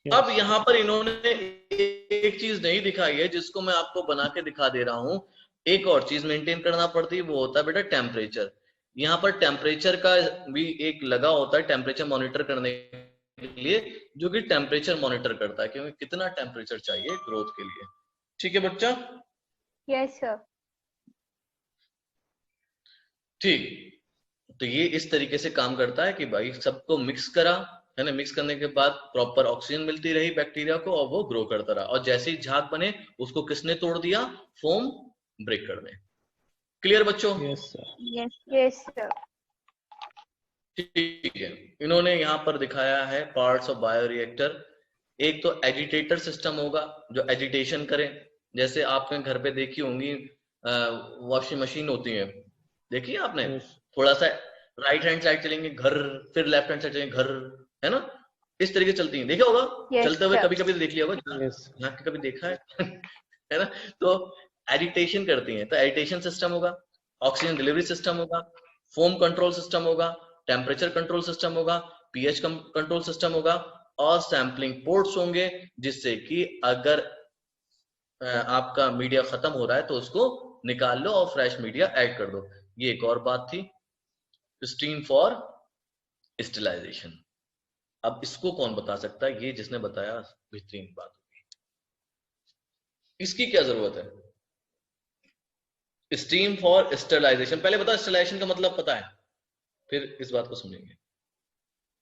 अब यहां पर इन्होंने एक चीज नहीं दिखाई है, जिसको मैं आपको बना के दिखा दे रहा हूं। एक और चीज मेंटेन करना पड़ती है, वो होता है बेटा टेम्परेचर। यहाँ पर टेम्परेचर का भी एक लगा होता है, टेम्परेचर मॉनिटर करने के लिए, जो कि टेम्परेचर मॉनिटर करता है क्योंकि कितना टेम्परेचर चाहिए ग्रोथ के लिए। ठीक है बच्चा, यस सर। ठीक, तो ये इस तरीके से काम करता है कि भाई सबको मिक्स करा, है ना, मिक्स करने के बाद प्रॉपर ऑक्सीजन मिलती रही बैक्टीरिया को और वो ग्रो करता रहा, और जैसे ही झाग बने उसको किसने तोड़ दिया, फोम ब्रेकर ने। क्लियर बच्चों, यस सर, यस सर। ठीक है, इन्होंने यहाँ पर दिखाया है पार्ट्स ऑफ बायोरिएक्टर। एक तो एजिटेटर सिस्टम होगा जो एजिटेशन करे, जैसे आपने घर पे देखी होंगी वॉशिंग मशीन होती है, देखिए आपने, थोड़ा सा राइट हैंड साइड चलेंगे घर, फिर लेफ्ट हैंड साइड चलेंगे घर, है ना, इस तरीके चलती है, देखा होगा चलते हुए, कभी कभी देख लिया होगा, कभी देखा है है ना। तो एजिटेशन करती हैं, तो एजिटेशन सिस्टम होगा, ऑक्सीजन डिलीवरी सिस्टम होगा, फोम कंट्रोल सिस्टम होगा, टेम्परेचर कंट्रोल सिस्टम होगा, पीएच कंट्रोल सिस्टम होगा, और सैंपलिंग पोर्ट्स होंगे, जिससे कि अगर आपका मीडिया खत्म हो रहा है तो उसको निकाल लो और फ्रेश मीडिया ऐड कर दो। ये एक और बात थी, स्टीम फॉर स्टेरिलाइजेशन। अब इसको कौन बता सकता है, ये जिसने बताया बेहतरीन बात होगी, इसकी क्या जरूरत है, स्टीम फॉर स्टेरिलाइजेशन। पहले बता स्टेरिलाइजेशन का मतलब पता है, फिर इस बात को समझेंगे।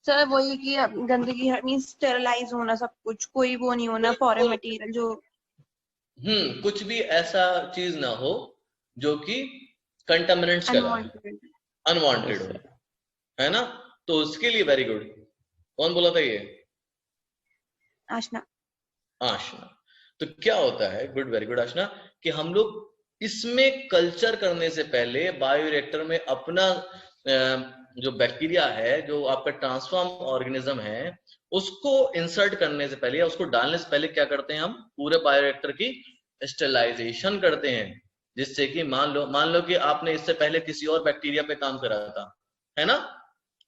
सर वही कि गंदगी मीन स्टेरिलाइज होना, सब कुछ, कोई वो नहीं होना फॉरेन मटेरियल जो कुछ भी ऐसा चीज ना हो जो कि कंटामिनेंट्स कहलाए, अनवांटेड हो, है ना। तो उसके लिए वेरी गुड, कौन बोला था ये, आशना। आशना। तो क्या होता है, गुड, वेरी गुड आशना, कि हम लोग इसमें कल्चर करने से पहले बायोरिएक्टर में अपना जो बैक्टीरिया है, जो आपका ट्रांसफॉर्म ऑर्गेनिज्म है, उसको इंसर्ट करने से पहले या उसको डालने से पहले क्या करते हैं, हम पूरे बायोरिएक्टर की स्टेरिलाइजेशन करते हैं, जिससे कि मान लो कि आपने इससे पहले किसी और बैक्टीरिया पे काम करा था, है ना।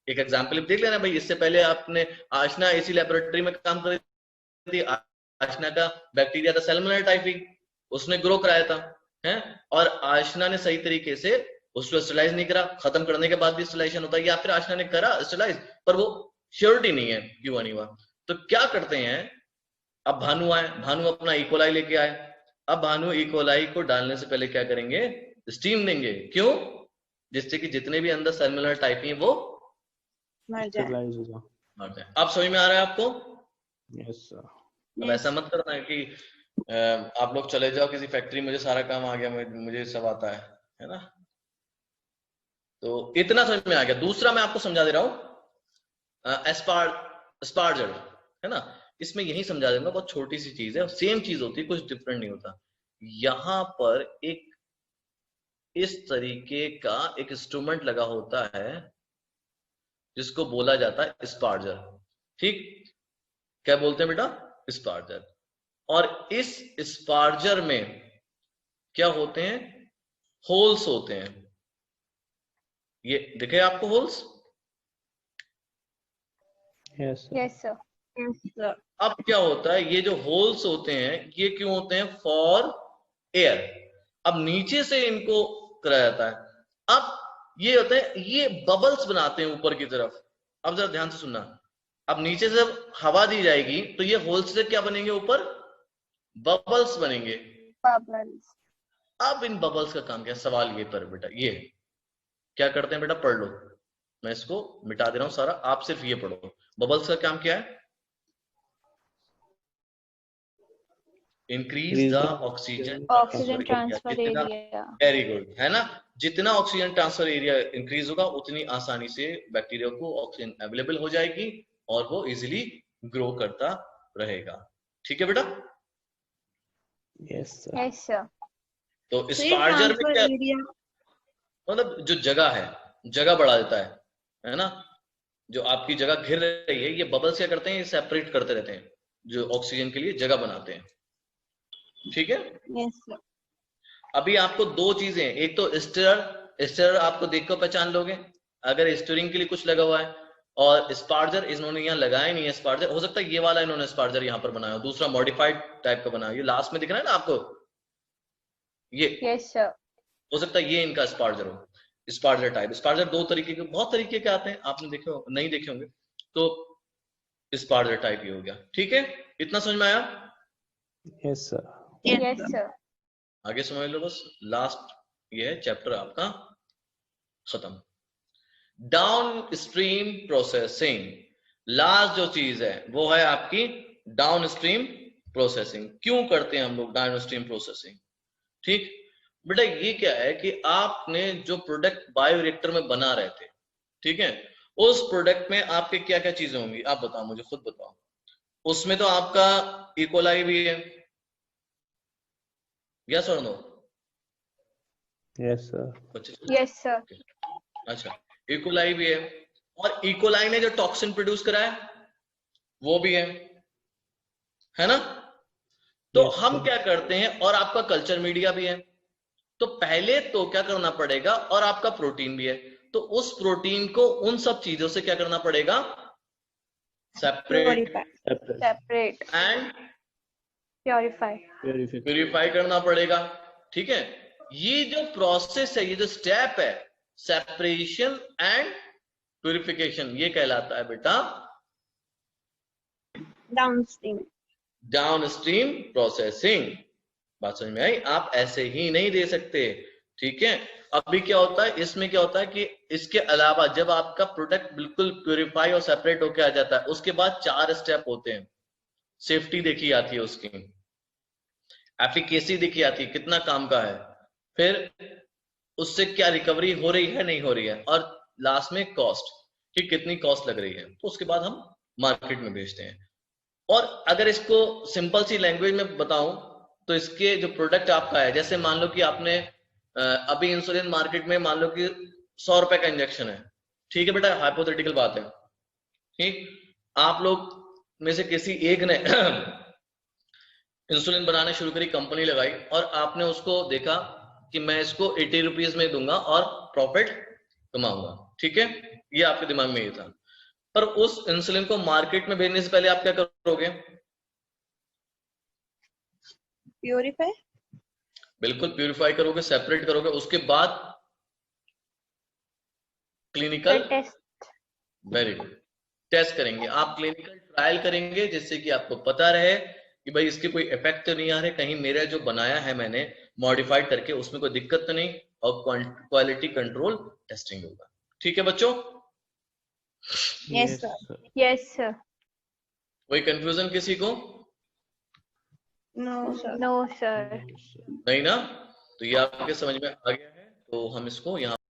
एक एग्जांपल देख लेना भाई, इससे पहले आपने आशना इसी लेबोरेटरी में काम कर थी, आशना का बैक्टीरिया था सैल्मोनेला टाइफी, उसने ग्रो कराया था, है, और आशना ने सही तरीके से उसको स्टेरिलाइज नहीं करा, खत्म करने के बाद भी स्टेरिलाइजेशन होता है, या फिर आशना ने करा स्टेरिलाइज पर वो श्योरिटी नहीं है कि हुआ नहीं हुआ। तो क्या करते हैं, अब भानु आए, भानु अपना इकोलाई लेके आए, अब भानु इकोलाई को डालने से पहले क्या करेंगे, स्टीम देंगे। क्यों? जिससे कि जितने भी अंदर सेलुलर टाइप हैं वो मर जाए। स्टेबलाइज होगा। मर जाए। अब समझ में आ रहा है आपको? Yes sir. अब ऐसा मत करना है कि आप लोग चले जाओ किसी फैक्ट्री, मुझे सारा काम आ गया, मुझे सब आता है ना। तो इतना समझ में आ गया। दूसरा मैं आपको समझा दे रहा हूं, एस्पार्जर है ना, इसमें यही समझा दूंगा, बहुत छोटी सी चीज है, सेम चीज होती है, कुछ डिफरेंट नहीं होता। यहां पर एक इस तरीके का एक इंस्ट्रूमेंट लगा होता है जिसको बोला जाता है स्पार्जर। ठीक, क्या बोलते हैं बेटा? स्पार्जर। और इस स्पार्जर में क्या होते हैं, होल्स होते हैं। ये दिखे आपको holes? Yes sir. Yes sir. अब क्या होता है, ये जो होल्स होते हैं ये क्यों होते हैं? For air. अब नीचे से इनको करा जाता है। अब ये होते हैं, ये बबल्स बनाते हैं ऊपर की तरफ। अब जरा ध्यान से सुनना, अब नीचे से जब हवा दी जाएगी तो ये होल्स से क्या बनेंगे, ऊपर बबल्स बनेंगे। बबल्स। अब इन बबल्स का काम क्या है? सवाल ये पर बेटा, ये क्या करते हैं बेटा, पढ़ लो, मैं इसको मिटा दे रहा हूं सारा, आप सिर्फ ये पढ़ो। बबल्स का काम क्या है? Increase the oxygen transfer area. Very good, है ना। जितना ऑक्सीजन ट्रांसफर एरिया इंक्रीज होगा उतनी आसानी से बैक्टीरिया को ऑक्सीजन अवेलेबल हो जाएगी और वो इजिली ग्रो करता रहेगा। ठीक है बेटा? Yes sir. Yes sir. तो स्पार्जर में क्या मतलब, जो जगह है, जगह बढ़ा देता है ना, जो आपकी जगह घिर रही है, ये बबल्स क्या करते हैं, ये सेपरेट करते रहते हैं, जो ऑक्सीजन के लिए जगह बनाते हैं। ठीक है? Yes sir. अभी आपको दो चीजें, एक तो स्टिरर आपको देखकर पहचान लोगे अगर स्टिरिंग के लिए कुछ लगा हुआ है, और स्पार्जर इन्होंने यहाँ लगाया नहीं है। स्पार्जर हो सकता है ये वाला इन्होंने स्पार्जर यहाँ पर बनाया, दूसरा मॉडिफाइड टाइप का बनाया, ये लास्ट में दिख रहा है ना आपको, ये यस सर। हो सकता है ये इनका स्पार्जर हो। स्पार्जर टाइप, स्पार्जर दो तरीके के, बहुत तरीके के आते हैं, आपने देखे हो, नहीं देखे होंगे, तो स्पार्जर टाइप ही हो गया। ठीक है, इतना समझ में आया? Yes sir. Yes sir. आगे समझ लो बस, लास्ट ये है चैप्टर आपका खत्म। डाउन स्ट्रीम प्रोसेसिंग, लास्ट जो चीज है वो है आपकी डाउन स्ट्रीम प्रोसेसिंग। क्यों करते हैं हम लोग डाउन स्ट्रीम प्रोसेसिंग? ठीक बेटा, ये क्या है कि आपने जो प्रोडक्ट बायोरिएक्टर में बना रहे थे, ठीक है, उस प्रोडक्ट में आपके क्या क्या चीजें होंगी, आप बताओ, मुझे खुद बताओ। उसमें तो आपका इकोलाई भी है, यस और no? Yes sir. Yes sir. अच्छा, इकोलाई भी है, और इकोलाई ने जो टॉक्सिन प्रोड्यूस करा है वो भी है ना। तो Yes, हम sir. क्या करते हैं, और आपका कल्चर मीडिया भी है, तो पहले तो क्या करना पड़ेगा, और आपका प्रोटीन भी है, तो उस प्रोटीन को उन सब चीजों से क्या करना पड़ेगा, सेपरेट सेपरेट एंड प्यूरिफाई करना पड़ेगा। ठीक है, ये जो प्रोसेस है, ये जो स्टेप है, सेपरेशन एंड प्यूरिफिकेशन, ये कहलाता है बेटा डाउनस्ट्रीम प्रोसेसिंग। बात समझ में आई? आप ऐसे ही नहीं दे सकते। ठीक है, अभी क्या होता है, इसमें क्या होता है कि इसके अलावा जब आपका प्रोडक्ट बिल्कुल प्यूरिफाई और सेपरेट होकर आ जाता है, उसके बाद 4 स्टेप होते हैं। सेफ्टी देखी आती है उसकी, एफिकेसी देखी आती है, कितना काम का है, फिर उससे क्या रिकवरी हो रही है नहीं हो रही है, और लास्ट में कॉस्ट, कि कितनी कॉस्ट लग रही है, तो उसके बाद हम मार्केट में बेचते हैं। और अगर इसको सिंपल सी लैंग्वेज में बताऊं तो इसके जो प्रोडक्ट आपका है, जैसे मान लो कि आपने अभी इंसुलिन मार्केट में मान लो कि 100 रुपए का इंजेक्शन है, ठीक है बेटा, हाइपोथेटिकल बात है, ठीक, आप लोग में से किसी एक ने इंसुलिन बनाने शुरू करी, कंपनी लगाई, और आपने उसको देखा कि मैं इसको 80 रुपीज में दूंगा और प्रॉफिट कमाऊंगा। ठीक है, ये आपके दिमाग में ये था, पर उस इंसुलिन को मार्केट में भेजने से पहले आप क्या करोगे? प्यूरिफाई, बिल्कुल प्यूरिफाई करोगे, सेपरेट करोगे, उसके बाद clinical test. Very good, test करेंगे, आप क्लिनिकल ट्रायल करेंगे जिससे कि आपको पता रहे कि भाई इसके कोई इफेक्ट तो नहीं आ रहे, कहीं मेरा जो बनाया है मैंने मॉडिफाइड करके उसमें कोई दिक्कत तो नहीं, और क्वालिटी कंट्रोल टेस्टिंग होगा। ठीक है बच्चों? Yes sir. Yes sir. कोई कंफ्यूजन किसी को? No sir. No sir. नहीं ना? तो ये आपके समझ में आ गया है, तो हम इसको यहाँ